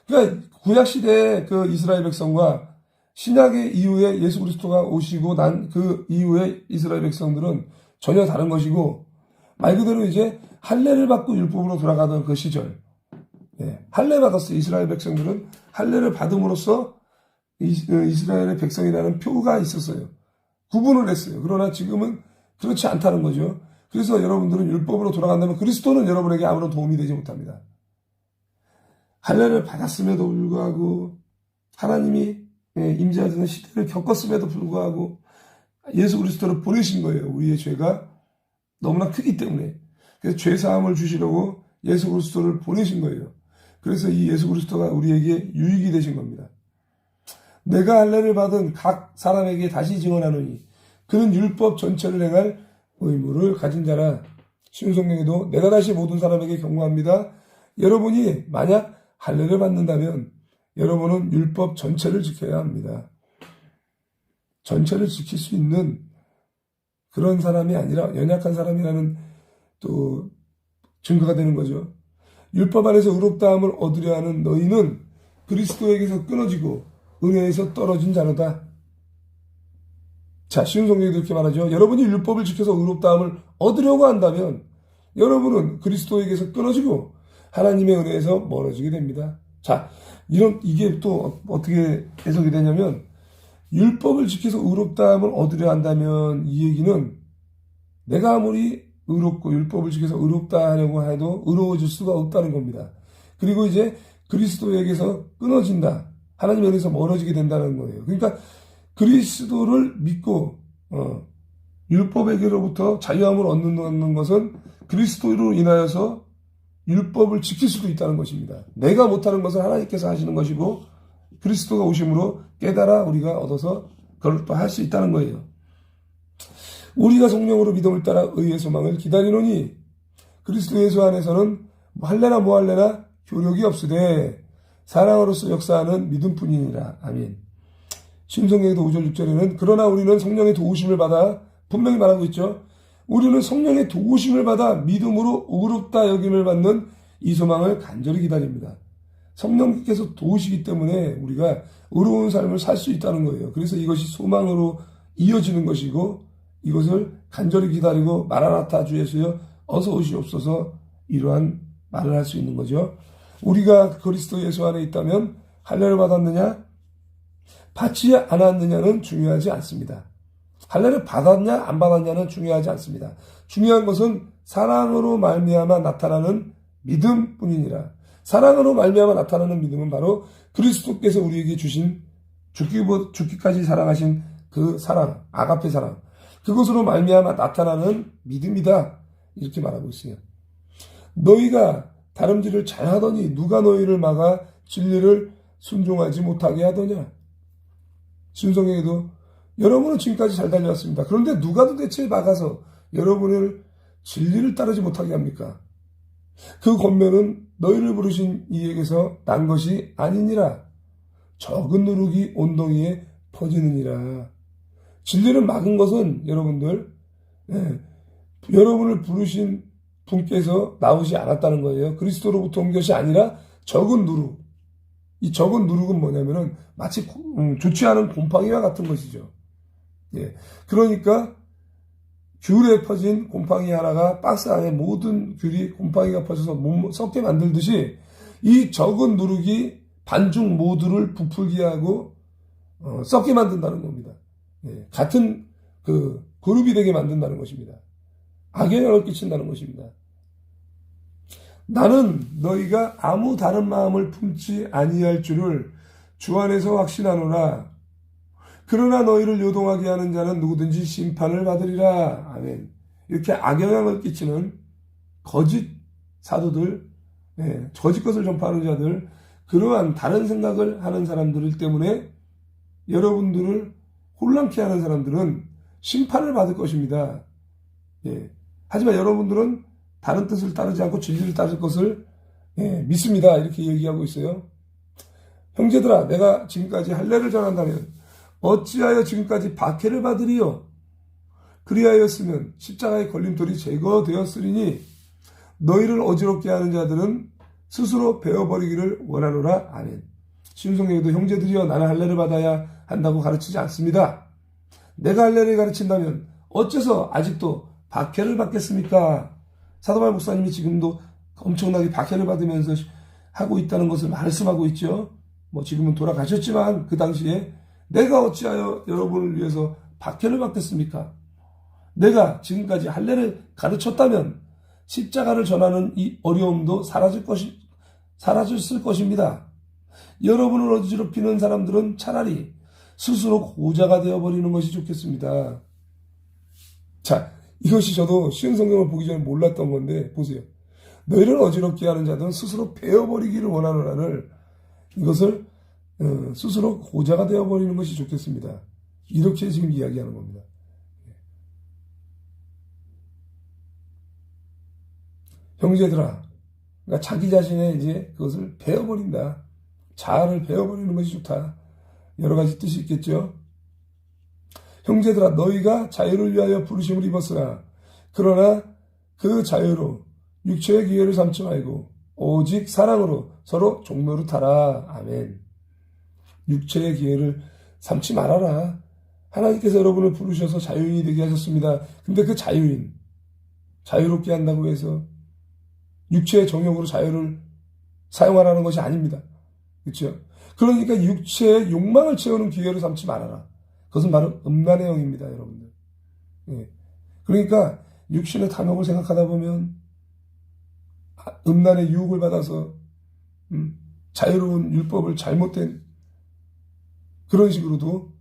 S1: 그러니까 구약시대의 그 이스라엘 백성과 신약의 이후에 예수 그리스도가 오시고 난 그 이후에 이스라엘 백성들은 전혀 다른 것이고 말 그대로 이제 할례를 받고 율법으로 돌아가던 그 시절 할례 받았어요. 이스라엘 백성들은 할례를 받음으로써 이스라엘의 백성이라는 표가 있었어요. 구분을 했어요. 그러나 지금은 그렇지 않다는 거죠. 그래서 여러분들은 율법으로 돌아간다면 그리스도는 여러분에게 아무런 도움이 되지 못합니다. 할례를 받았음에도 불구하고 하나님이 임재하시는 시대를 겪었음에도 불구하고 예수 그리스도를 보내신 거예요. 우리의 죄가 너무나 크기 때문에. 그래서 죄사함을 주시려고 예수 그리스도를 보내신 거예요. 그래서 이 예수 그리스도가 우리에게 유익이 되신 겁니다. 내가 할례를 받은 각 사람에게 다시 증언하노니 그는 율법 전체를 행할 의무를 가진 자라. 쉬운 성경에도 내가 다시 모든 사람에게 경고합니다. 여러분이 만약 할례를 받는다면 여러분은 율법 전체를 지켜야 합니다. 전체를 지킬 수 있는 그런 사람이 아니라 연약한 사람이라는 또 증거가 되는 거죠. 율법 안에서 의롭다함을 얻으려 하는 너희는 그리스도에게서 끊어지고 은혜에서 떨어진 자로다. 자, 쉬운 성경에도 이렇게 말하죠. 여러분이 율법을 지켜서 의롭다함을 얻으려고 한다면 여러분은 그리스도에게서 끊어지고 하나님의 은혜에서 멀어지게 됩니다. 자, 이게 또 어떻게 해석이 되냐면 율법을 지켜서 의롭다함을 얻으려 한다면 이 얘기는 내가 아무리 의롭고 율법을 지켜서 의롭다 하려고 해도 의로워질 수가 없다는 겁니다. 그리고 이제 그리스도에게서 끊어진다. 하나님의 은혜에서 멀어지게 된다는 거예요. 그러니까 그리스도를 믿고 율법에게로부터 자유함을 얻는 것은 그리스도로 인하여서 율법을 지킬 수도 있다는 것입니다. 내가 못하는 것을 하나님께서 하시는 것이고 그리스도가 오심으로 깨달아 우리가 얻어서 그걸 또 할 수 있다는 거예요. 우리가 성령으로 믿음을 따라 의의 소망을 기다리노니 그리스도 예수 안에서는 할례나 무할례나 효력이 없으되 사랑으로서 역사하는 믿음뿐이니라. 아멘. 신성경에도 5절 6절에는 그러나 우리는 성령의 도우심을 받아 분명히 말하고 있죠. 우리는 성령의 도우심을 받아 믿음으로 의롭다 여김을 받는 이 소망을 간절히 기다립니다. 성령께서 도우시기 때문에 우리가 의로운 삶을 살 수 있다는 거예요. 그래서 이것이 소망으로 이어지는 것이고 이것을 간절히 기다리고 마라나타 주 예수여 어서 오시옵소서 이러한 말을 할 수 있는 거죠. 우리가 그리스도 예수 안에 있다면 할례를 받았느냐 받지 않았느냐는 중요하지 않습니다. 할례를 받았냐 안 받았냐는 중요하지 않습니다. 중요한 것은 사랑으로 말미암아 나타나는 믿음뿐이니라. 사랑으로 말미암아 나타나는 믿음은 바로 그리스도께서 우리에게 주신 죽기까지 사랑하신 그 사랑, 아가페 사랑, 그것으로 말미암아 나타나는 믿음이다. 이렇게 말하고 있어요. 너희가 다름질을 잘하더니 누가 너희를 막아 진리를 순종하지 못하게 하더냐. 신성경에도 여러분은 지금까지 잘 달려왔습니다. 그런데 누가 도대체 막아서 여러분을 진리를 따르지 못하게 합니까? 그 권면은 너희를 부르신 이에게서 난 것이 아니니라. 적은 누룩이 온덩이에 퍼지느니라. 진리를 막은 것은 여러분들, 여러분을 부르신 분께서 나오지 않았다는 거예요. 그리스도로부터 온 것이 아니라 적은 누룩. 이 적은 누룩은 뭐냐면은 마치 좋지 않은 곰팡이와 같은 것이죠. 예. 그러니까 귤에 퍼진 곰팡이 하나가 박스 안에 모든 귤이 곰팡이가 퍼져서 못 썩게 만들듯이 이 적은 누룩이 반죽 모두를 부풀게 하고 썩게 만든다는 겁니다. 예. 같은 그 그룹이 되게 만든다는 것입니다. 악의 영향을 끼친다는 것입니다. 나는 너희가 아무 다른 마음을 품지 아니할 줄을 주 안에서 확신하노라. 그러나 너희를 요동하게 하는 자는 누구든지 심판을 받으리라. 아멘. 이렇게 악영향을 끼치는 거짓 사도들, 거짓 것을 전파하는 자들, 그러한 다른 생각을 하는 사람들 때문에 여러분들을 혼란케 하는 사람들은 심판을 받을 것입니다. 예. 하지만 여러분들은 다른 뜻을 따르지 않고 진리를 따를 것을 믿습니다. 이렇게 얘기하고 있어요. 형제들아, 내가 지금까지 할례를 전한다면 어찌하여 지금까지 박해를 받으리요? 그리하였으면 십자가의 걸림돌이 제거되었으리니 너희를 어지럽게 하는 자들은 스스로 베어버리기를 원하노라. 아멘. 신성경에도 형제들이여 나는 할례를 받아야 한다고 가르치지 않습니다. 내가 할례를 가르친다면 어째서 아직도 박해를 받겠습니까? 사도바울 목사님이 지금도 엄청나게 박해를 받으면서 하고 있다는 것을 말씀하고 있죠. 뭐 지금은 돌아가셨지만 그 당시에 내가 어찌하여 여러분을 위해서 박해를 받겠습니까? 내가 지금까지 할례를 가르쳤다면 십자가를 전하는 이 어려움도 사라졌을 것입니다. 여러분을 어지럽히는 사람들은 차라리 스스로 고자가 되어버리는 것이 좋겠습니다. 자, 이것이 저도 쉬운 성경을 보기 전에 몰랐던 건데 보세요. 너희를 어지럽게 하는 자들은 스스로 베어버리기를 원하노라를 이것을 스스로 고자가 되어버리는 것이 좋겠습니다. 이렇게 지금 이야기하는 겁니다. 형제들아, 그러니까 자기 자신의 이제 그것을 베어버린다. 자아를 베어버리는 것이 좋다. 여러 가지 뜻이 있겠죠. 형제들아, 너희가 자유를 위하여 부르심을 입었으나 그러나 그 자유로 육체의 기회를 삼지 말고 오직 사랑으로 서로 종노릇하라. 아멘. 육체의 기회를 삼지 말아라. 하나님께서 여러분을 부르셔서 자유인이 되게 하셨습니다. 근데 그 자유롭게 한다고 해서 육체의 정욕으로 자유를 사용하라는 것이 아닙니다. 그렇죠? 그러니까 육체의 욕망을 채우는 기회를 삼지 말아라. 그것은 바로 음란의 영입니다, 여러분들. 예. 그러니까 육신의 탐욕을 생각하다 보면 음란의 유혹을 받아서 자유로운 율법을 잘못된 그런 식으로도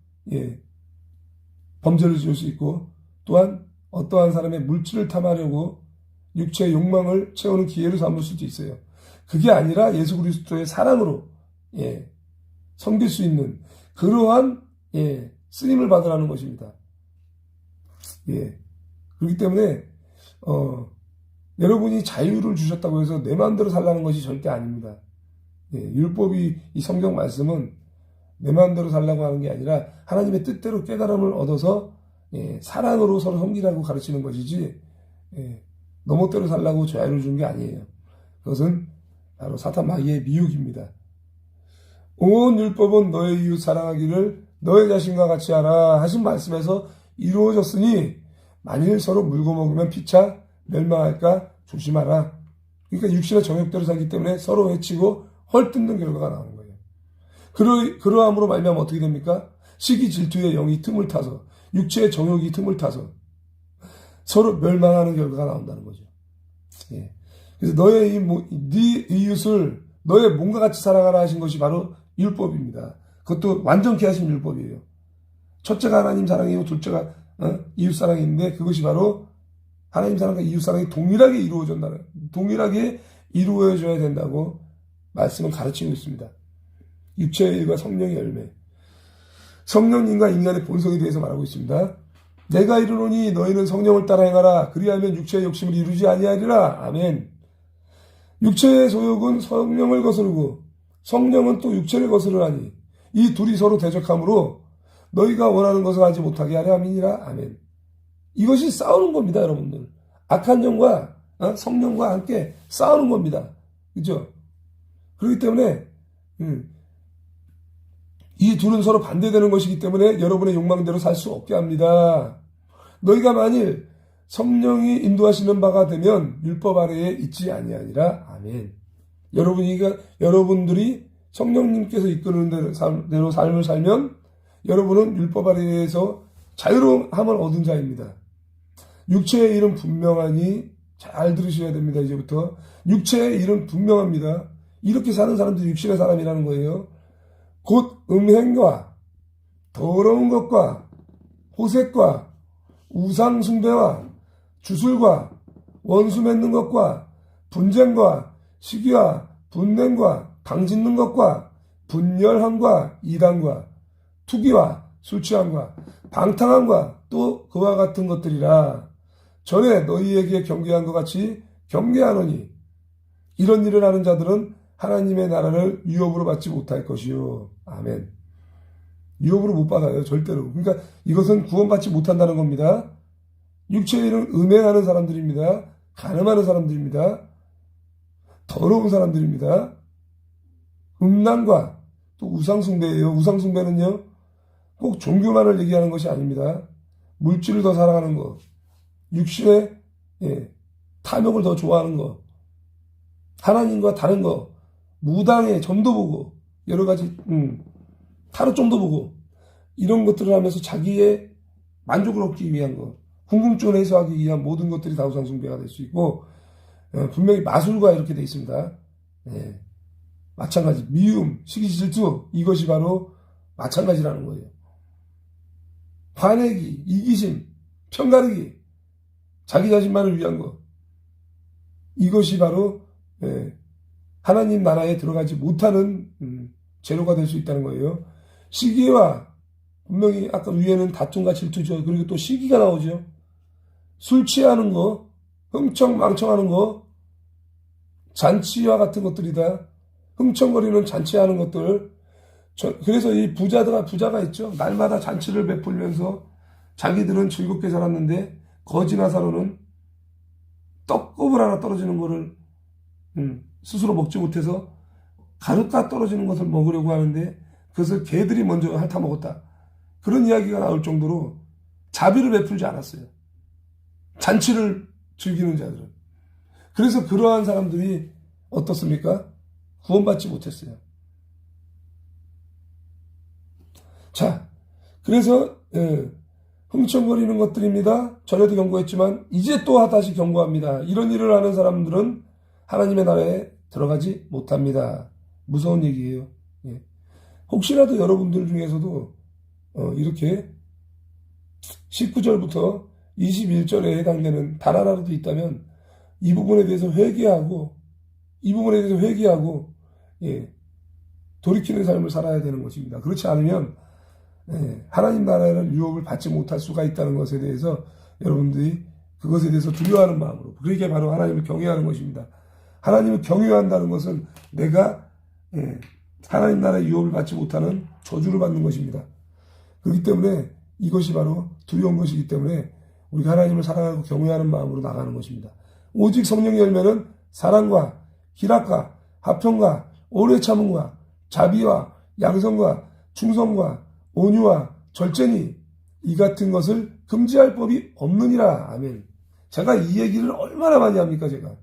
S1: 범죄를 지을 수 있고, 또한 어떠한 사람의 물질을 탐하려고 육체의 욕망을 채우는 기회를 삼을 수도 있어요. 그게 아니라 예수 그리스도의 사랑으로 섬길 수 있는 그러한 쓰임을 받으라는 것입니다. 그렇기 때문에 여러분이 자유를 주셨다고 해서 내 마음대로 살라는 것이 절대 아닙니다. 율법이, 이 성경 말씀은 내 마음대로 살라고 하는 게 아니라 하나님의 뜻대로 깨달음을 얻어서 사랑으로 서로 섬기라고 가르치는 것이지 너 멋대로 살라고 자유를 준 게 아니에요. 그것은 바로 사탄 마귀의 미혹입니다. 온 율법은 너의 이웃 사랑하기를 너의 자신과 같이 하라 하신 말씀에서 이루어졌으니 만일 서로 물고 먹으면 피차 멸망할까 조심하라. 그러니까 육신의 정욕대로 살기 때문에 서로 해치고 헐뜯는 결과가 나오는 거예요. 그러함으로 말미암아 어떻게 됩니까? 시기 질투의 영이 틈을 타서, 육체의 정욕이 틈을 타서 서로 멸망하는 결과가 나온다는 거죠. 그래서 네 이웃을 너의 몸과 같이 사랑하라 하신 것이 바로 율법입니다. 그것도 완전케 하신 율법이에요. 첫째가 하나님 사랑이고 둘째가 이웃 사랑인데, 그것이 바로 하나님 사랑과 이웃 사랑이 동일하게 이루어져야 된다고 말씀은 가르치고 있습니다. 육체의 일과 성령의 열매, 성령님과 인간의 본성에 대해서 말하고 있습니다. 내가 이르노니 너희는 성령을 따라 행하라. 그리하면 육체의 욕심을 이루지 아니하리라. 아멘. 육체의 소욕은 성령을 거스르고 성령은 또 육체를 거스르나니 이 둘이 서로 대적하므로 너희가 원하는 것을 하지 못하게 하려 함이니라. 아멘. 이것이 싸우는 겁니다, 여러분들. 악한 영과 성령과 함께 싸우는 겁니다. 그렇죠? 그렇기 때문에 이 둘은 서로 반대되는 것이기 때문에 여러분의 욕망대로 살 수 없게 합니다. 너희가 만일 성령이 인도하시는 바가 되면 율법 아래에 있지 아니하니라. 아멘. 여러분들이 성령님께서 이끄는 대로 삶을 살면 여러분은 율법 아래에서 자유로움을 얻은 자입니다. 육체의 일은 분명하니 잘 들으셔야 됩니다. 이제부터 육체의 일은 분명합니다. 이렇게 사는 사람들이 육신의 사람이라는 거예요. 곧 음행과 더러운 것과 호색과 우상 숭배와 주술과 원수 맺는 것과 분쟁과 시기와 분냄과 당짓는 것과 분열함과 이단과 투기와 술취함과 방탕함과 또 그와 같은 것들이라. 전에 너희에게 경계한 것 같이 경계하노니 이런 일을 하는 자들은 하나님의 나라를 유업으로 받지 못할 것이요. 아멘. 유업으로 못 받아요, 절대로. 그러니까 이것은 구원받지 못한다는 겁니다. 육체의 일은 음행하는 사람들입니다. 간음하는 사람들입니다. 더러운 사람들입니다. 음란과 또 우상숭배예요. 우상숭배는요, 꼭 종교만을 얘기하는 것이 아닙니다. 물질을 더 사랑하는 것, 육신의 탐욕을 더 좋아하는 것, 하나님과 다른 것, 무당의 점도 보고 여러 가지 타로점도 보고 이런 것들을 하면서 자기의 만족을 얻기 위한 것, 궁금증을 해소하기 위한 모든 것들이 다 우상 숭배가 될 수 있고, 분명히 마술과 이렇게 돼 있습니다. 예. 마찬가지 미움, 시기, 질투, 이것이 바로 마찬가지라는 거예요. 화내기, 이기심, 편가르기, 자기 자신만을 위한 것, 이것이 바로 하나님 나라에 들어가지 못하는 재료가 될 수 있다는 거예요. 시기와 분명히 아까 위에는 다툼과 질투죠. 그리고 또 시기가 나오죠. 술 취하는 거, 흥청망청하는 거, 잔치와 같은 것들이다. 흥청거리는 잔치하는 것들. 그래서 이 부자가 있죠. 날마다 잔치를 베풀면서 자기들은 즐겁게 살았는데 거지나 사로는 떡국을 하나 떨어지는 거를 스스로 먹지 못해서 가루가 떨어지는 것을 먹으려고 하는데 그것을 개들이 먼저 핥아먹었다. 그런 이야기가 나올 정도로 자비를 베풀지 않았어요. 잔치를 즐기는 자들은. 그래서 그러한 사람들이 어떻습니까? 구원받지 못했어요. 자, 그래서 흥청거리는 것들입니다. 전에도 경고했지만 이제 또 다시 경고합니다. 이런 일을 하는 사람들은 하나님의 나라에 들어가지 못합니다. 무서운 얘기예요. 예. 혹시라도 여러분들 중에서도 이렇게 19절부터 21절에 해당되는 단 하나라도 있다면 이 부분에 대해서 회개하고 예, 돌이키는 삶을 살아야 되는 것입니다. 그렇지 않으면 하나님 나라의 유업을 받지 못할 수가 있다는 것에 대해서 여러분들이 그것에 대해서 두려워하는 마음으로, 그게 바로 하나님을 경외하는 것입니다. 하나님을 경외한다는 것은 내가 하나님 나라의 유업을 받지 못하는 저주를 받는 것입니다. 그렇기 때문에 이것이 바로 두려운 것이기 때문에 우리가 하나님을 사랑하고 경외하는 마음으로 나가는 것입니다. 오직 성령의 열매는 사랑과 희락과 화평과 오래 참음과 자비와 양성과 충성과 온유와 절제니 이 같은 것을 금지할 법이 없느니라. 아멘. 제가 이 얘기를 얼마나 많이 합니까, 제가?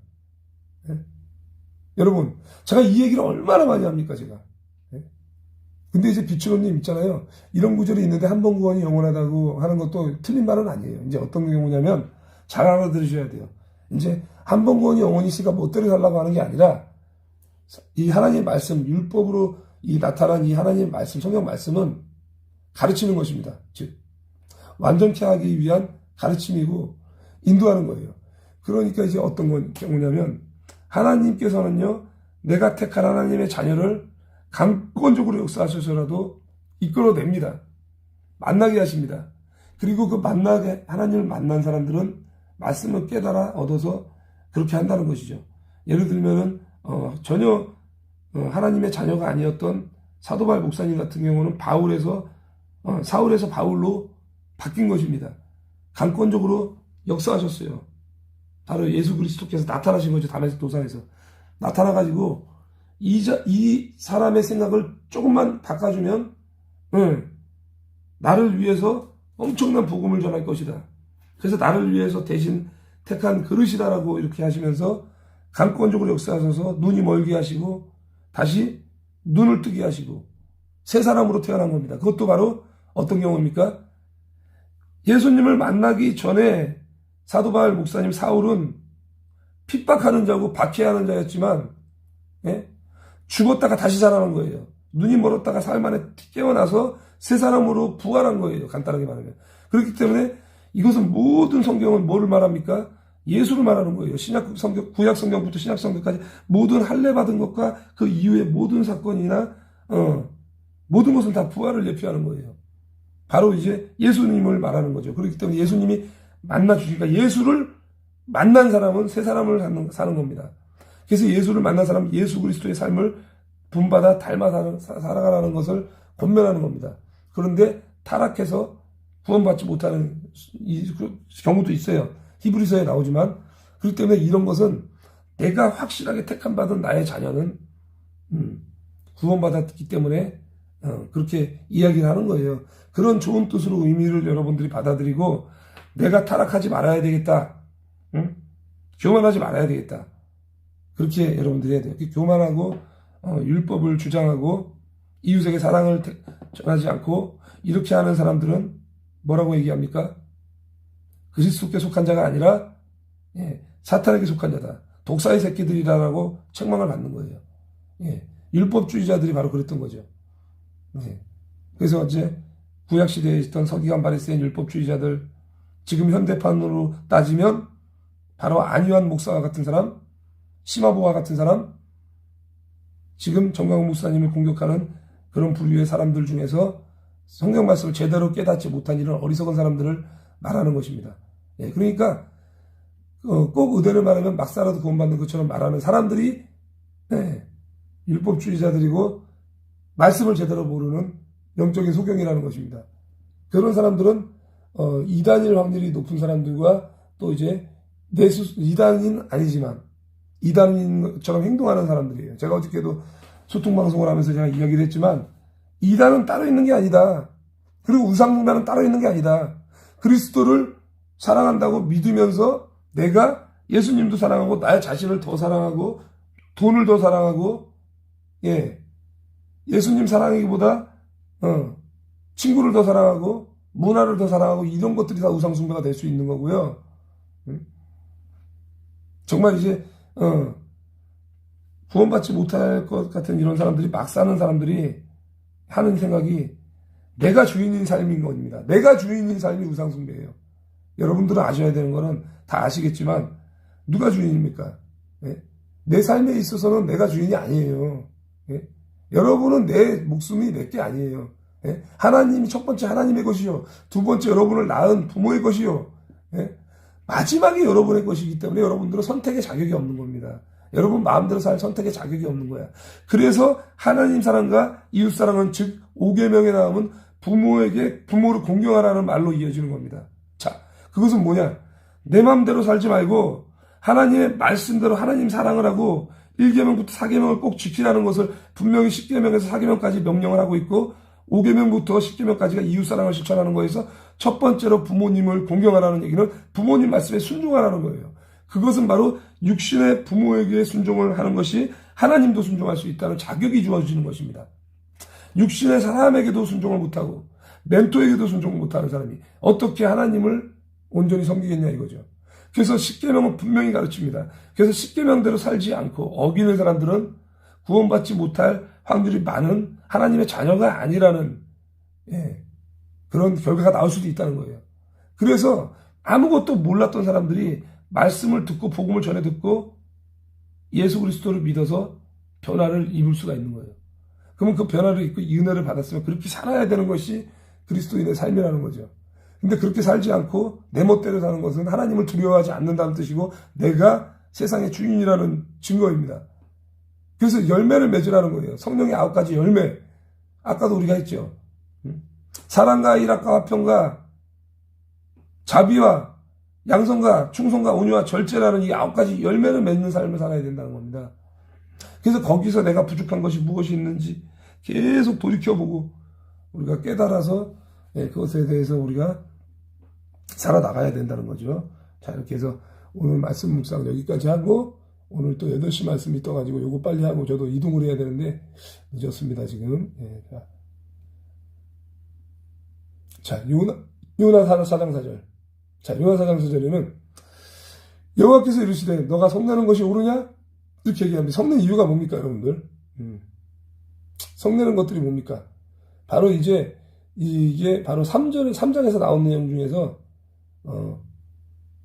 S1: 예? 여러분, 제가 이 얘기를 얼마나 많이 합니까, 제가? 예? 근데 이제 비추로님 있잖아요. 이런 구절이 있는데 한 번 구원이 영원하다고 하는 것도 틀린 말은 아니에요. 이제 어떤 경우냐면 잘 알아들으셔야 돼요. 이제 한 번 구원이 영원히 있으니까 못대로 살라고 하는 게 아니라 이 하나님의 말씀, 율법으로 이 나타난 이 하나님의 말씀, 성경 말씀은 가르치는 것입니다. 즉 완전케 하기 위한 가르침이고 인도하는 거예요. 그러니까 이제 어떤 경우냐면 하나님께서는요, 내가 택한 하나님의 자녀를 강권적으로 역사하셔서라도 이끌어냅니다. 만나게 하십니다. 그리고 그 하나님을 만난 사람들은 말씀을 깨달아 얻어서 그렇게 한다는 것이죠. 예를 들면은 전혀 하나님의 자녀가 아니었던 사도바울 목사님 같은 경우는 사울에서 바울로 바뀐 것입니다. 강권적으로 역사하셨어요. 바로 예수 그리스도께서 나타나신 거죠. 다메섹 도상에서 나타나가지고 이 사람의 생각을 조금만 바꿔주면 나를 위해서 엄청난 복음을 전할 것이다. 그래서 나를 위해서 대신 택한 그릇이다라고 이렇게 하시면서 강권적으로 역사하셔서 눈이 멀게 하시고 다시 눈을 뜨게 하시고 새 사람으로 태어난 겁니다. 그것도 바로 어떤 경우입니까? 예수님을 만나기 전에 사도 바울 목사님 사울은 핍박하는 자고 박해하는 자였지만 죽었다가 다시 살아난 거예요. 눈이 멀었다가 사흘 만에 깨어나서 새 사람으로 부활한 거예요. 간단하게 말하면. 그렇기 때문에 이것은 모든 성경은 뭐를 말합니까? 예수를 말하는 거예요. 구약 성경부터 신약 성경까지 모든 할례 받은 것과 그 이후의 모든 사건이나 모든 것은 다 부활을 예표하는 거예요. 바로 이제 예수님을 말하는 거죠. 그렇기 때문에 예수님이 만나주시니까 예수를 만난 사람은 새 사람을 사는 겁니다. 그래서 예수를 만난 사람은 예수 그리스도의 삶을 본받아 닮아 살아가라는 것을 권면하는 겁니다. 그런데 타락해서 구원받지 못하는 경우도 있어요. 히브리서에 나오지만 그렇기 때문에 이런 것은 내가 확실하게 택함받은 나의 자녀는 구원받았기 때문에 그렇게 이야기를 하는 거예요. 그런 좋은 뜻으로 의미를 여러분들이 받아들이고 내가 타락하지 말아야 되겠다. 교만하지 말아야 되겠다. 그렇게 여러분들이 해야 돼요. 교만하고 율법을 주장하고 이웃에게 사랑을 전하지 않고 이렇게 하는 사람들은 뭐라고 얘기합니까? 그리스도께 속한 자가 아니라 사탄에게 속한 자다. 독사의 새끼들이라고 책망을 받는 거예요. 율법주의자들이 바로 그랬던 거죠. 그래서 이제 구약시대에 있던 서기관 바리새인 율법주의자들, 지금 현대판으로 따지면 바로 안유한 목사와 같은 사람, 심화보와 같은 사람, 지금 정강훈 목사님을 공격하는 그런 부류의 사람들 중에서 성경 말씀을 제대로 깨닫지 못한 이런 어리석은 사람들을 말하는 것입니다. 그러니까 꼭 의대를 말하면 막사라도 구원받는 것처럼 말하는 사람들이 율법주의자들이고 말씀을 제대로 모르는 영적인 소경이라는 것입니다. 그런 사람들은 이단일 확률이 높은 사람들과 또 이제 이단인 아니지만 이단인처럼 행동하는 사람들이에요. 제가 어저께도 소통방송을 하면서 제가 이야기를 했지만 이단은 따로 있는 게 아니다. 그리고 우상숭배는 따로 있는 게 아니다. 그리스도를 사랑한다고 믿으면서 내가 예수님도 사랑하고 나의 자신을 더 사랑하고 돈을 더 사랑하고 예수님 사랑하기보다 친구를 더 사랑하고 문화를 더 사랑하고 이런 것들이 다 우상숭배가 될 수 있는 거고요. 정말 이제 구원받지 못할 것 같은 이런 사람들이 막 사는 사람들이 하는 생각이 내가 주인인 삶인 겁니다. 내가 주인인 삶이 우상숭배예요. 여러분들은 아셔야 되는 거는 다 아시겠지만 누가 주인입니까? 내 삶에 있어서는 내가 주인이 아니에요. 여러분은 내 목숨이 내 게 아니에요. 하나님이 첫 번째 하나님의 것이요. 두 번째 여러분을 낳은 부모의 것이요. 마지막에 여러분의 것이기 때문에 여러분들은 선택의 자격이 없는 겁니다. 여러분 마음대로 살 선택의 자격이 없는 거야. 그래서 하나님 사랑과 이웃 사랑은 즉 5계명에 나오면 부모를 공경하라는 말로 이어지는 겁니다. 자, 그것은 뭐냐? 내 마음대로 살지 말고 하나님의 말씀대로 하나님 사랑을 하고 1계명부터 4계명을 꼭 지키라는 것을 분명히 10계명에서 4계명까지 명령을 하고 있고 5계명부터 10계명까지가 이웃사랑을 실천하는 거에서 첫 번째로 부모님을 공경하라는 얘기는 부모님 말씀에 순종하라는 거예요. 그것은 바로 육신의 부모에게 순종을 하는 것이 하나님도 순종할 수 있다는 자격이 주어지는 것입니다. 육신의 사람에게도 순종을 못하고 멘토에게도 순종을 못하는 사람이 어떻게 하나님을 온전히 섬기겠냐 이거죠. 그래서 10계명은 분명히 가르칩니다. 그래서 10계명대로 살지 않고 어기는 사람들은 구원받지 못할 확률이 많은 하나님의 자녀가 아니라는 그런 결과가 나올 수도 있다는 거예요. 그래서 아무것도 몰랐던 사람들이 말씀을 듣고 복음을 전해 듣고 예수 그리스도를 믿어서 변화를 입을 수가 있는 거예요. 그러면 그 변화를 입고 이 은혜를 받았으면 그렇게 살아야 되는 것이 그리스도인의 삶이라는 거죠. 근데 그렇게 살지 않고 내 멋대로 사는 것은 하나님을 두려워하지 않는다는 뜻이고 내가 세상의 주인이라는 증거입니다. 그래서 열매를 맺으라는 거예요. 성령의 9가지 열매. 아까도 우리가 했죠. 사랑과 일학과 화평과 자비와 양성과 충성과 온유와 절제라는 이 9가지 열매를 맺는 삶을 살아야 된다는 겁니다. 그래서 거기서 내가 부족한 것이 무엇이 있는지 계속 돌이켜보고 우리가 깨달아서 그것에 대해서 우리가 살아나가야 된다는 거죠. 자, 이렇게 해서 오늘 말씀 묵상 여기까지 하고 오늘 또 8시 말씀이 떠가지고 요거 빨리 하고 저도 이동을 해야 되는데 늦었습니다 지금. 자, 요나 4장 4절. 자, 요나 4장 4절에는 여호와께서 이르시되 너가 성내는 것이 옳으냐? 이렇게 얘기합니다. 성내는 이유가 뭡니까 여러분들? 성내는 것들이 뭡니까? 바로 이제 이게 바로 3장에서 나온 내용 중에서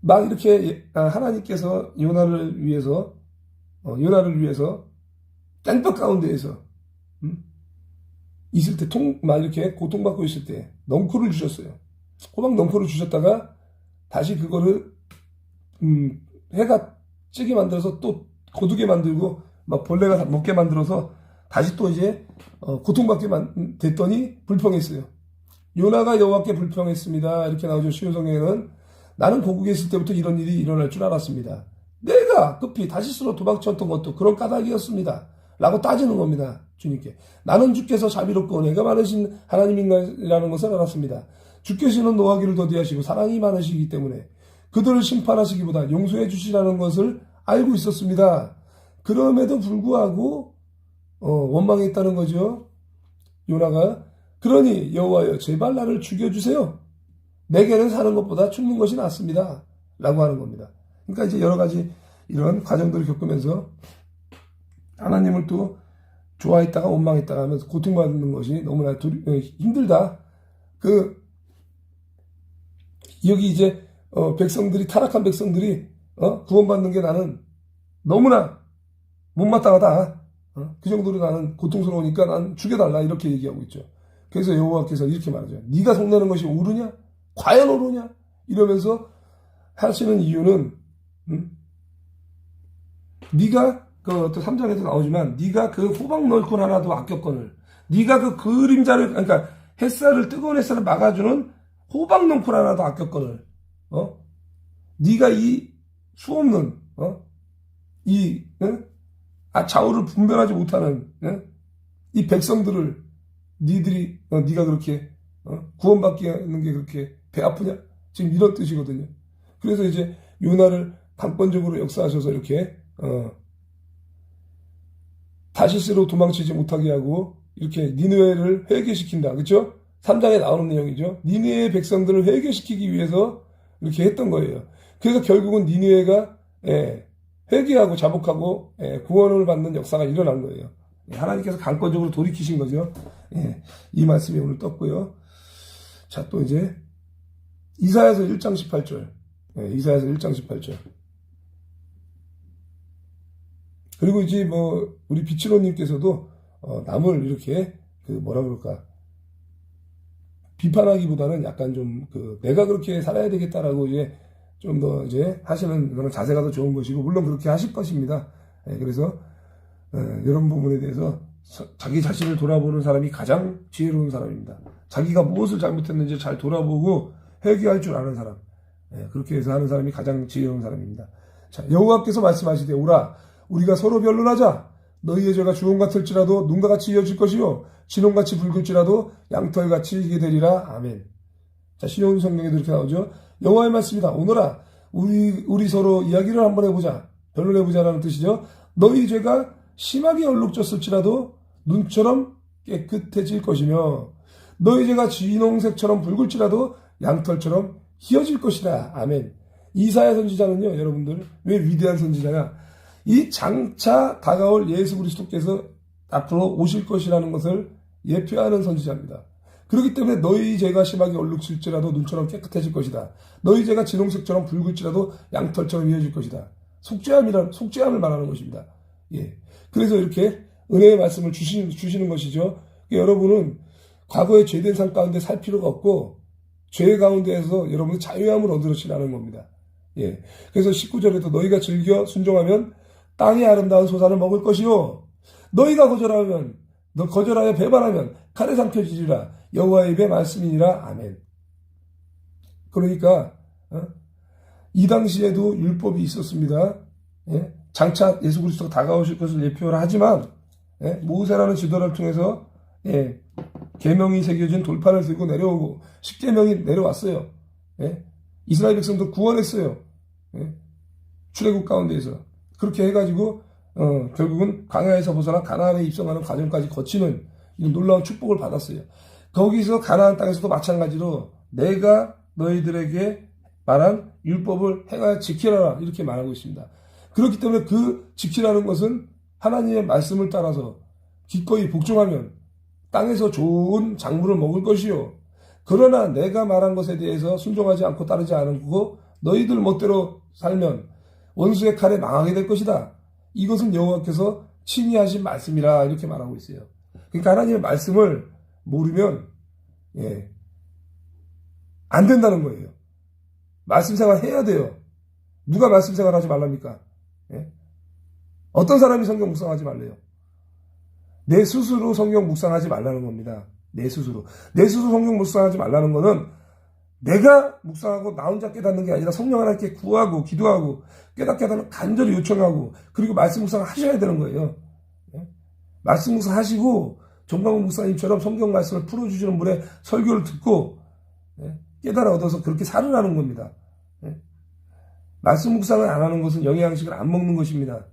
S1: 막 이렇게 하나님께서 요나를 위해서 땡볕 가운데에서 있을 때 막 이렇게 고통받고 있을 때 넝쿨을 주셨어요. 호박 넝쿨을 주셨다가 다시 그거를 해가 찌게 만들어서 또 고두게 만들고 막 벌레가 먹게 만들어서 다시 또 이제 고통받게 됐더니 불평했어요. 요나가 여호와께 불평했습니다. 이렇게 나오죠. 신약 성경에는 나는 고국에 있을 때부터 이런 일이 일어날 줄 알았습니다. 내가 급히 다시스로 도망쳤던 것도 그런 까닭이었습니다. 라고 따지는 겁니다. 주님께. 나는 주께서 자비롭고 내가 많으신 하나님이라는 것을 알았습니다. 주께서는 노하기를 더디하시고 사랑이 많으시기 때문에 그들을 심판하시기보다 용서해 주시라는 것을 알고 있었습니다. 그럼에도 불구하고 원망했다는 거죠. 요나가. 그러니 여호와여 제발 나를 죽여주세요. 내게는 사는 것보다 죽는 것이 낫습니다. 라고 하는 겁니다. 그러니까 이제 여러 가지 이런 과정들을 겪으면서 하나님을 또 좋아했다가 원망했다가 하면서 고통받는 것이 너무나 힘들다. 여기 이제, 백성들이, 타락한 백성들이, 구원받는 게 나는 너무나 못마땅하다. 그 정도로 나는 고통스러우니까 난 죽여달라. 이렇게 얘기하고 있죠. 그래서 여호와께서 이렇게 말하죠. 네가 속내는 것이 옳으냐? 과연 옳으냐? 이러면서 하시는 이유는, 네가 그 어떤 3장에도 나오지만 네가 그 호박 넓군 하나도 아꼈거늘 네가 그 그림자를 그러니까 햇살을 뜨거운 햇살을 막아주는 호박 넝쿨 하나도 아꼈거늘 네가 이 수없는 좌우를 분별하지 못하는 이 백성들을 네가 그렇게 구원받게 하는 게 그렇게 배 아프냐? 지금 이런 뜻이거든요. 그래서 이제 요나를 강권적으로 역사하셔서 이렇게 다시스로 도망치지 못하게 하고 이렇게 니느웨를 회개시킨다. 그렇죠? 3장에 나오는 내용이죠. 니느웨의 백성들을 회개시키기 위해서 이렇게 했던 거예요. 그래서 결국은 니느웨가 회개하고 자복하고 구원을 받는 역사가 일어난 거예요. 하나님께서 강권적으로 돌이키신 거죠. 이 말씀이 오늘 떴고요. 자, 또 이제 이사야서 1장 18절. 이사야서 1장 18절. 그리고 이제 우리 비치로님께서도 남을 이렇게 뭐라 그럴까 비판하기보다는 약간 좀 내가 그렇게 살아야 되겠다라고 이제 좀 더 이제 하시는 그런 자세가 더 좋은 것이고 물론 그렇게 하실 것입니다. 그래서 이런 부분에 대해서 자기 자신을 돌아보는 사람이 가장 지혜로운 사람입니다. 자기가 무엇을 잘못했는지 잘 돌아보고 회개할 줄 아는 사람. 그렇게 해서 하는 사람이 가장 지혜로운 사람입니다. 자, 여호와께서 말씀하시되 오라 우리가 서로 변론하자. 너희의 죄가 주홍 같을지라도 눈과 같이 이어질 것이요 진홍같이 붉을지라도 양털같이 이게 되리라. 아멘. 자, 신약 성경에도 이렇게 나오죠. 여호와의 말씀이다. 오너라 우리 서로 이야기를 한번 해보자. 변론해보자라는 뜻이죠. 너희 죄가 심하게 얼룩졌을지라도 눈처럼 깨끗해질 것이며 너희 죄가 진홍색처럼 붉을지라도 양털처럼 희어질 것이다. 아멘. 이사야 선지자는요, 여러분들 왜 위대한 선지자냐? 이 장차 다가올 예수 그리스도께서 앞으로 오실 것이라는 것을 예표하는 선지자입니다. 그렇기 때문에 너희 죄가 심하게 얼룩질지라도 눈처럼 깨끗해질 것이다. 너희 죄가 진홍색처럼 붉을지라도 양털처럼 이어질 것이다. 속죄함을 말하는 것입니다. 그래서 이렇게 은혜의 말씀을 주시는 것이죠. 여러분은 과거의 죄된 삶 가운데 살 필요가 없고 죄 가운데에서 여러분은 자유함을 얻으시라는 겁니다. 그래서 19절에도 너희가 즐겨 순종하면 땅의 아름다운 소산을 먹을 것이요 너희가 거절하여 배반하면 칼에 삼켜지리라. 여호와의 입의 말씀이니라. 아멘. 그러니까 이 당시에도 율법이 있었습니다. 장차 예수 그리스도가 다가오실 것을 예표를 하지만 모세라는 지도를 통해서 계명이 새겨진 돌판을 들고 내려오고 십계명이 내려왔어요. 이스라엘 백성도 구원했어요. 출애굽 가운데에서 그렇게 해가지고 결국은 광야에서 벗어나 가나안에 입성하는 과정까지 거치는 이런 놀라운 축복을 받았어요. 거기서 가나안 땅에서도 마찬가지로 내가 너희들에게 말한 율법을 행하여 지키라 이렇게 말하고 있습니다. 그렇기 때문에 그 지키라는 것은 하나님의 말씀을 따라서 기꺼이 복종하면 땅에서 좋은 작물을 먹을 것이요. 그러나 내가 말한 것에 대해서 순종하지 않고 따르지 않고 너희들 멋대로 살면 원수의 칼에 망하게 될 것이다. 이것은 여호와께서 친히 하신 말씀이라 이렇게 말하고 있어요. 그러니까 하나님의 말씀을 모르면 안 된다는 거예요. 말씀 생활 해야 돼요. 누가 말씀 생활 하지 말랍니까? 어떤 사람이 성경 묵상하지 말래요? 내 스스로 성경 묵상하지 말라는 겁니다. 내 스스로 성경 묵상하지 말라는 거는 내가 묵상하고 나 혼자 깨닫는 게 아니라 성령 하나님께 구하고 기도하고 깨닫게 하다는 간절히 요청하고 그리고 말씀 묵상을 하셔야 되는 거예요. 말씀 묵상 하시고 정강훈 목사님처럼 성경 말씀을 풀어주시는 분의 설교를 듣고 깨달아 얻어서 그렇게 살으라는 겁니다. 말씀 묵상을 안 하는 것은 영양식을 안 먹는 것입니다.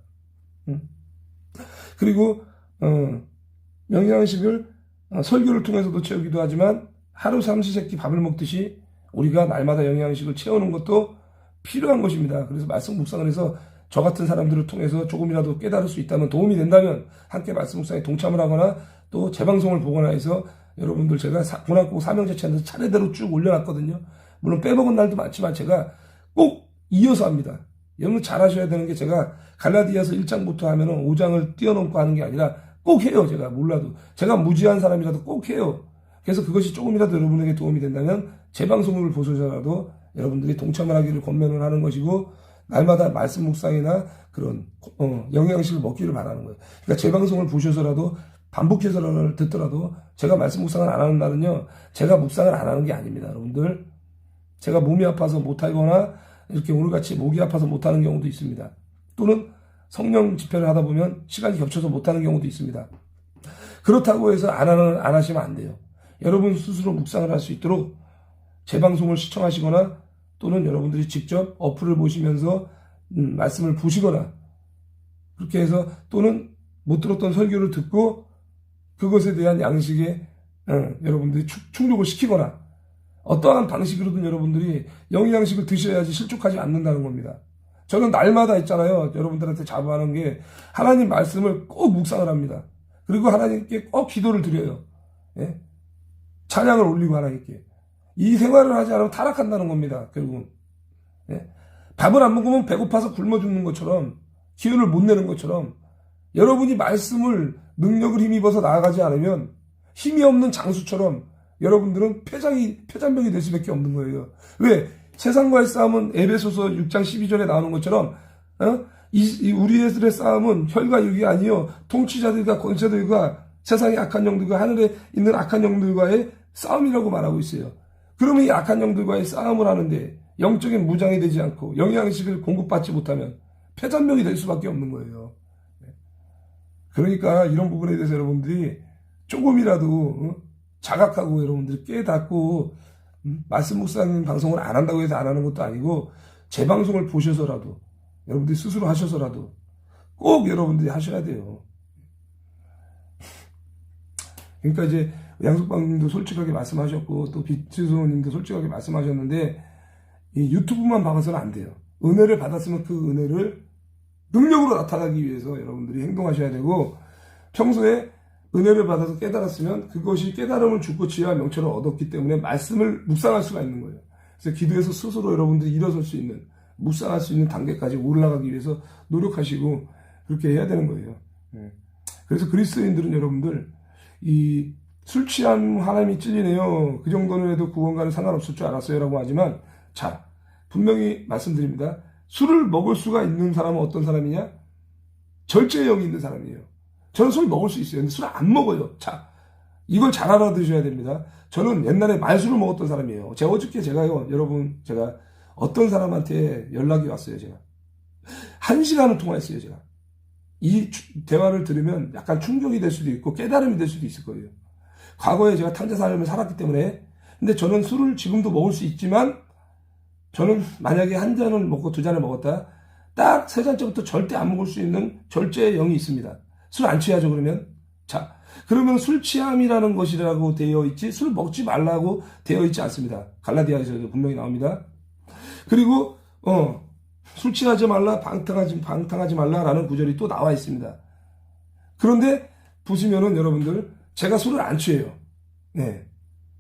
S1: 그리고 영양식을 설교를 통해서도 채우기도 하지만 하루 삼시세끼 밥을 먹듯이 우리가 날마다 영양식을 채우는 것도 필요한 것입니다. 그래서 말씀 묵상을 해서 저 같은 사람들을 통해서 조금이라도 깨달을 수 있다면, 도움이 된다면 함께 말씀 묵상에 동참을 하거나 또 재방송을 보거나 해서, 여러분들 제가 고난꼭 사명제차에서 차례대로 쭉 올려놨거든요. 물론 빼먹은 날도 많지만 제가 꼭 이어서 합니다. 여러분 잘 하셔야 되는 게, 제가 갈라디아서 1장부터 하면은 5장을 뛰어넘고 하는 게 아니라 꼭 해요. 제가 몰라도. 제가 무지한 사람이라도 꼭 해요. 그래서 그것이 조금이라도 여러분에게 도움이 된다면 재방송을 보셔서라도 여러분들이 동참을 하기를 권면을 하는 것이고, 날마다 말씀 묵상이나 그런 영양식을 먹기를 바라는 거예요. 그러니까 재방송을 보셔서라도, 반복해서라도 듣더라도, 제가 말씀 묵상을 안 하는 날은요, 제가 묵상을 안 하는 게 아닙니다. 여러분들, 제가 몸이 아파서 못하거나 이렇게 오늘같이 목이 아파서 못하는 경우도 있습니다. 또는 성령 집회를 하다 보면 시간이 겹쳐서 못하는 경우도 있습니다. 그렇다고 해서 안 하시면 안 돼요. 여러분 스스로 묵상을 할 수 있도록 재방송을 시청하시거나, 또는 여러분들이 직접 어플을 보시면서 말씀을 보시거나, 그렇게 해서, 또는 못 들었던 설교를 듣고 그것에 대한 양식에 여러분들이 충족을 시키거나, 어떠한 방식으로든 여러분들이 영양식을 드셔야지 실족하지 않는다는 겁니다. 저는 날마다 있잖아요. 여러분들한테 자부하는 게, 하나님 말씀을 꼭 묵상을 합니다. 그리고 하나님께 꼭 기도를 드려요. 예? 찬양을 올리고 하나님께. 이 생활을 하지 않으면 타락한다는 겁니다. 결국은. 예? 밥을 안 먹으면 배고파서 굶어 죽는 것처럼, 기운을 못 내는 것처럼, 여러분이 말씀을 능력을 힘입어서 나아가지 않으면 힘이 없는 장수처럼 여러분들은 폐잔병이 될 수밖에 없는 거예요. 왜? 세상과의 싸움은 에베소서 6장 12절에 나오는 것처럼, 우리의 싸움은 혈과 육이 아니요 통치자들과 권세들과 세상의 악한 영들과 하늘에 있는 악한 영들과의 싸움이라고 말하고 있어요. 그러면 이 악한 영들과의 싸움을 하는데 영적인 무장이 되지 않고 영양식을 공급받지 못하면 폐잔병이 될 수밖에 없는 거예요. 그러니까 이런 부분에 대해서 여러분들이 조금이라도 자각하고, 여러분들이 깨닫고, 말씀 묵상 방송을 안 한다고 해서 안 하는 것도 아니고, 재방송을 보셔서라도, 여러분들이 스스로 하셔서라도 꼭 여러분들이 하셔야 돼요. 그러니까 이제 양석방님도 솔직하게 말씀하셨고, 또 비트소님도 솔직하게 말씀하셨는데, 이 유튜브만 봐서는 안 돼요. 은혜를 받았으면 그 은혜를 능력으로 나타나기 위해서 여러분들이 행동하셔야 되고, 평소에 은혜를 받아서 깨달았으면 그것이 깨달음을 주고 지혜와 명철을 얻었기 때문에 말씀을 묵상할 수가 있는 거예요. 그래서 기도에서 스스로 여러분들이 일어설 수 있는, 묵상할 수 있는 단계까지 올라가기 위해서 노력하시고 그렇게 해야 되는 거예요. 그래서 그리스도인들은 여러분들, 이 술 취한 하나님이 찔리네요. 그 정도는 해도 구원과는 상관없을 줄 알았어요 라고 하지만, 자, 분명히 말씀드립니다. 술을 먹을 수가 있는 사람은 어떤 사람이냐? 절제의 영이 있는 사람이에요. 저는 술 먹을 수 있어요. 근데 술을 안 먹어요. 자, 이걸 잘 알아두셔야 됩니다. 저는 옛날에 말술을 먹었던 사람이에요. 어저께 제가요, 여러분, 제가 어떤 사람한테 연락이 왔어요, 제가. 1시간을 통화했어요, 제가. 이 대화를 들으면 약간 충격이 될 수도 있고 깨달음이 될 수도 있을 거예요. 과거에 제가 탕자 삶을 살았기 때문에. 근데 저는 술을 지금도 먹을 수 있지만, 저는 만약에 한 잔을 먹고 두 잔을 먹었다, 딱 세 잔째부터 절대 안 먹을 수 있는 절제의 영이 있습니다. 술 안 취하죠, 그러면? 자, 그러면 술 취함이라는 것이라고 되어 있지, 술 먹지 말라고 되어 있지 않습니다. 갈라디아에서도 분명히 나옵니다. 그리고, 술 취하지 말라, 방탕하지 말라라는 구절이 또 나와 있습니다. 그런데, 보시면은 여러분들, 제가 술을 안 취해요. 네.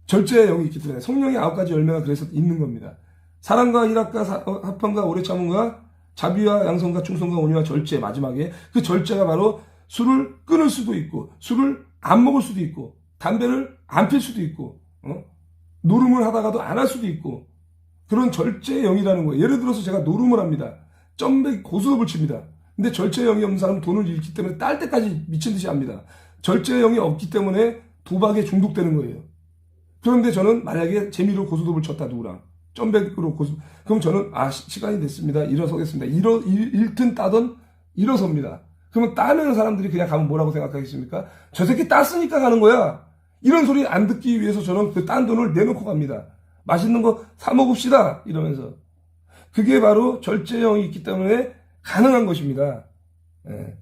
S1: 절제의 영이 있기 때문에. 성령의 9가지 열매가 그래서 있는 겁니다. 사랑과 희락과 합함과 오래 참음과 자비와 양성과 충성과 온유와 절제, 마지막에 그 절제가 바로 술을 끊을 수도 있고, 술을 안 먹을 수도 있고, 담배를 안 필 수도 있고, 노름을 하다가도 안 할 수도 있고, 그런 절제의 영이라는 거예요. 예를 들어서 제가 노름을 합니다. 점백 고스톱을 칩니다. 근데 절제의 영이 없는 사람은 돈을 잃기 때문에 딸 때까지 미친 듯이 합니다. 절제의 영이 없기 때문에 도박에 중독되는 거예요. 그런데 저는 만약에 재미로 고스톱을 쳤다, 누구랑 점백으로 그럼 저는 시간이 됐습니다. 일어서겠습니다. 잃든 따든 일어섭니다. 그러면 따는 사람들이 그냥 가면 뭐라고 생각하겠습니까? 저 새끼 땄으니까 가는 거야. 이런 소리 안 듣기 위해서 저는 그 딴 돈을 내놓고 갑니다. 맛있는 거 사 먹읍시다 이러면서. 그게 바로 절제형이 있기 때문에 가능한 것입니다. 예.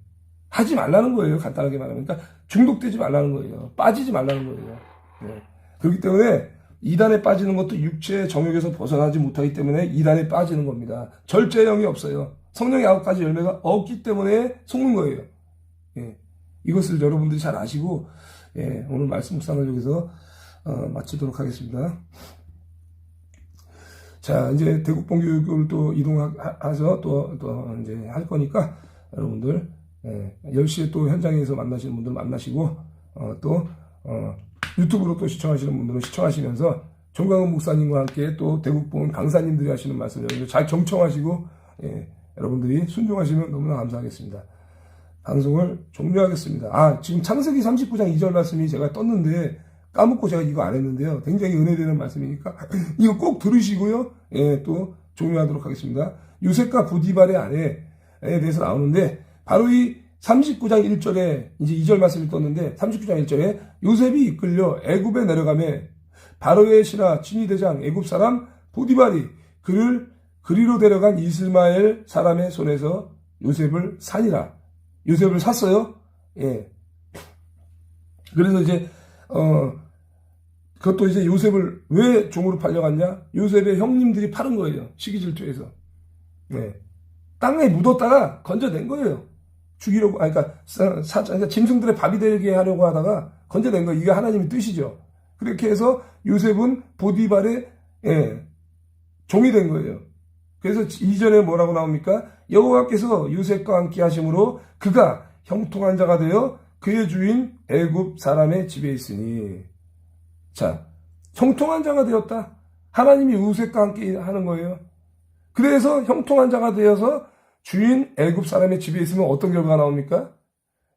S1: 하지 말라는 거예요. 간단하게 말하면. 그러니까 중독되지 말라는 거예요. 빠지지 말라는 거예요. 예. 그렇기 때문에 이단에 빠지는 것도 육체의 정욕에서 벗어나지 못하기 때문에 이단에 빠지는 겁니다. 절제형이 없어요. 성령의 9가지 열매가 없기 때문에 속는 거예요. 예. 이것을 여러분들이 잘 아시고, 예, 오늘 말씀 묵상을 여기서 마치도록 하겠습니다. 자, 이제 대국본 교육을 또 이동해서 또 이제 할 거니까 여러분들 10시에 또 현장에서 만나시는 분들 만나시고 또 유튜브로 또 시청하시는 분들은 시청하시면서 정광훈 목사님과 함께 또 대국본 강사님들이 하시는 말씀 여러분들 잘 경청하시고 여러분들이 순종하시면 너무나 감사하겠습니다. 방송을 종료하겠습니다. 지금 창세기 39장 2절 말씀이 제가 떴는데 까먹고 제가 이거 안 했는데요. 굉장히 은혜되는 말씀이니까 이거 꼭 들으시고요. 예, 또 종료하도록 하겠습니다. 요셉과 보디발의 아내에 대해서 나오는데 바로 이 39장 1절에 이제 2절 말씀이 떴는데 39장 1절에 요셉이 이끌려 애굽에 내려가매 바로의 신하 친위대장 애굽 사람 보디발이 그를 그리로 데려간 이스마엘 사람의 손에서 요셉을 사니라. 요셉을 샀어요. 예. 그래서 이제 그것도 이제 요셉을 왜 종으로 팔려갔냐? 요셉의 형님들이 파는 거예요. 시기질투에서. 네. 땅에 묻었다가 건져낸 거예요. 죽이려고, 그러니까 짐승들의 밥이 되게 하려고 하다가 건져낸 거예요. 이게 하나님의 뜻이죠. 그렇게 해서 요셉은 보디발의 종이 된 거예요. 그래서 이전에 뭐라고 나옵니까? 여호와께서 요셉과 함께 하심으로 그가 형통한 자가 되어 그의 주인 애굽 사람의 집에 있으니. 자, 형통한 자가 되었다. 하나님이 요셉과 함께 하는 거예요. 그래서 형통한 자가 되어서 주인 애굽 사람의 집에 있으면 어떤 결과가 나옵니까?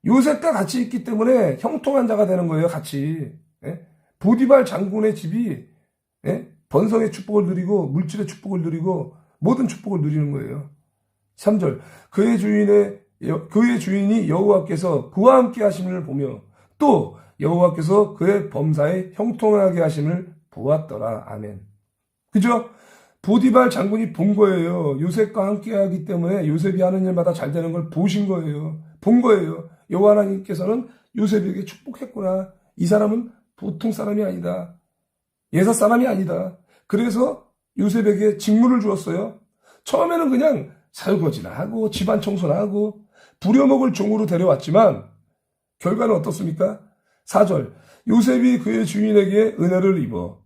S1: 요셉과 같이 있기 때문에 형통한 자가 되는 거예요. 같이. 보디발 장군의 집이 번성의 축복을 누리고 물질의 축복을 누리고 모든 축복을 누리는 거예요. 3절 그의 주인이 여호와께서 그와 함께 하심을 보며 또 여호와께서 그의 범사에 형통하게 하심을 보았더라. 아멘. 그죠? 보디발 장군이 본 거예요. 요셉과 함께 하기 때문에 요셉이 하는 일마다 잘 되는 걸 보신 거예요. 본 거예요. 여호와 하나님께서는 요셉에게 축복했구나. 이 사람은 보통 사람이 아니다. 예사 사람이 아니다. 그래서 요셉에게 직무를 주었어요. 처음에는 그냥 설거지나 하고 집안 청소나 하고 부려먹을 종으로 데려왔지만 결과는 어떻습니까? 4절 요셉이 그의 주인에게 은혜를 입어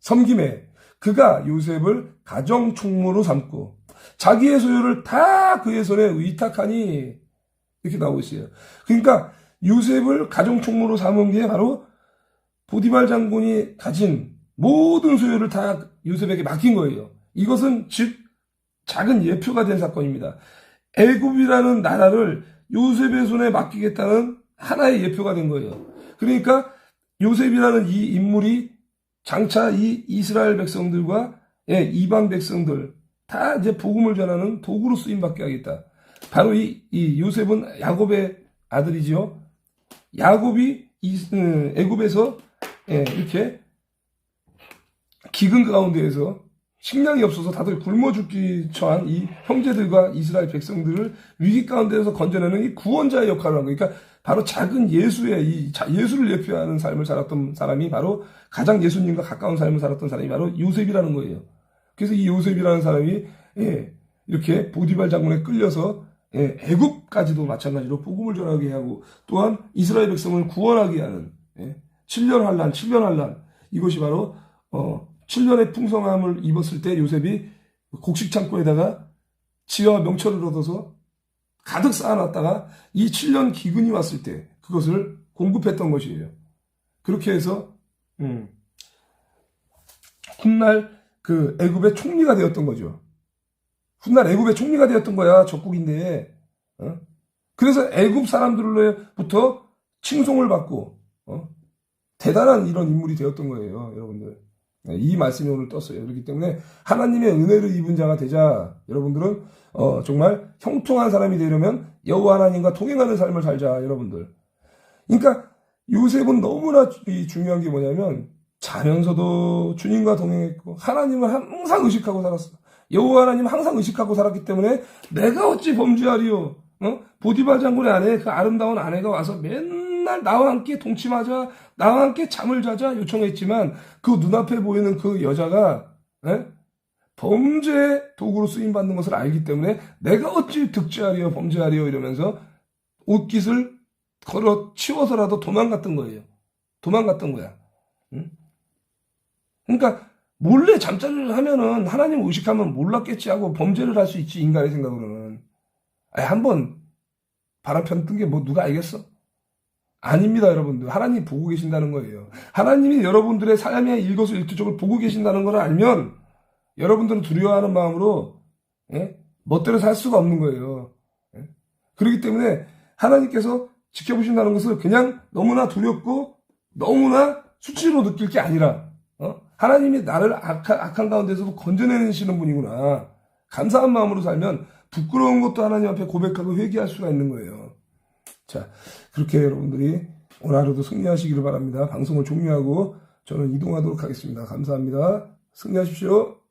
S1: 섬김에 그가 요셉을 가정총무로 삼고 자기의 소유를 다 그의 손에 의탁하니 이렇게 나오고 있어요. 그러니까 요셉을 가정총무로 삼은 게 바로 보디발 장군이 가진 모든 소유를 다 요셉에게 맡긴 거예요. 이것은 즉 작은 예표가 된 사건입니다. 애굽이라는 나라를 요셉의 손에 맡기겠다는 하나의 예표가 된 거예요. 그러니까 요셉이라는 이 인물이 장차 이 이스라엘 백성들과 이방 백성들 다 이제 복음을 전하는 도구로 쓰임받게 하겠다. 바로 이 요셉은 야곱의 아들이지요. 야곱이 애굽에서 이렇게 기근 가운데에서 식량이 없어서 다들 굶어 죽기 처한 이 형제들과 이스라엘 백성들을 위기 가운데에서 건져내는 이 구원자의 역할을 한 거예요. 그러니까 바로 작은 예수의 예수를 예표하는 삶을 살았던 사람이 바로 가장 예수님과 가까운 삶을 살았던 사람이 바로 요셉이라는 거예요. 그래서 이 요셉이라는 사람이 이렇게 보디발 장군에 끌려서 애굽까지도 마찬가지로 복음을 전하게 하고 또한 이스라엘 백성을 구원하게 하는 7년 환란 이것이 바로 7년의 풍성함을 입었을 때 요셉이 곡식 창고에다가 지혜와 명철을 얻어서 가득 쌓아놨다가 이 7년 기근이 왔을 때 그것을 공급했던 것이에요. 그렇게 해서 훗날 그 애굽의 총리가 되었던 거죠. 훗날 애굽의 총리가 되었던 거야. 적국인데. 그래서 애굽 사람들로부터 칭송을 받고 대단한 이런 인물이 되었던 거예요. 여러분들. 이 말씀이 오늘 떴어요. 그렇기 때문에 하나님의 은혜를 입은 자가 되자 여러분들은 정말 형통한 사람이 되려면 여호와 하나님과 동행하는 삶을 살자 여러분들. 그러니까 요셉은 너무나 중요한 게 뭐냐면 자면서도 주님과 동행했고 하나님을 항상 의식하고 살았어. 여호와 하나님 항상 의식하고 살았기 때문에 내가 어찌 범죄하리요. 보디발 장군의 아내 그 아름다운 아내가 와서 맨날 맨날 나와 함께 동침하자, 나와 함께 잠을 자자 요청했지만 그 눈앞에 보이는 그 여자가 범죄의 도구로 쓰임받는 것을 알기 때문에 내가 어찌 득죄하리요 범죄하리요 이러면서 옷깃을 걸어 치워서라도 도망갔던 거예요. 도망갔던 거야. 응? 그러니까 몰래 잠자리를 하면은 하나님을 의식하면 몰랐겠지 하고 범죄를 할 수 있지, 인간의 생각으로는. 한번 바람 폈던 게 뭐 누가 알겠어? 아닙니다, 여러분들. 하나님이 보고 계신다는 거예요. 하나님이 여러분들의 삶의 일거수일투족을 보고 계신다는 걸 알면 여러분들은 두려워하는 마음으로 멋대로 살 수가 없는 거예요. 그렇기 때문에 하나님께서 지켜보신다는 것을 그냥 너무나 두렵고 너무나 수치로 느낄 게 아니라 하나님이 나를 악한 가운데서도 건져내시는 분이구나. 감사한 마음으로 살면 부끄러운 것도 하나님 앞에 고백하고 회개할 수가 있는 거예요. 자, 그렇게 여러분들이 오늘 하루도 승리하시기를 바랍니다. 방송을 종료하고 저는 이동하도록 하겠습니다. 감사합니다. 승리하십시오.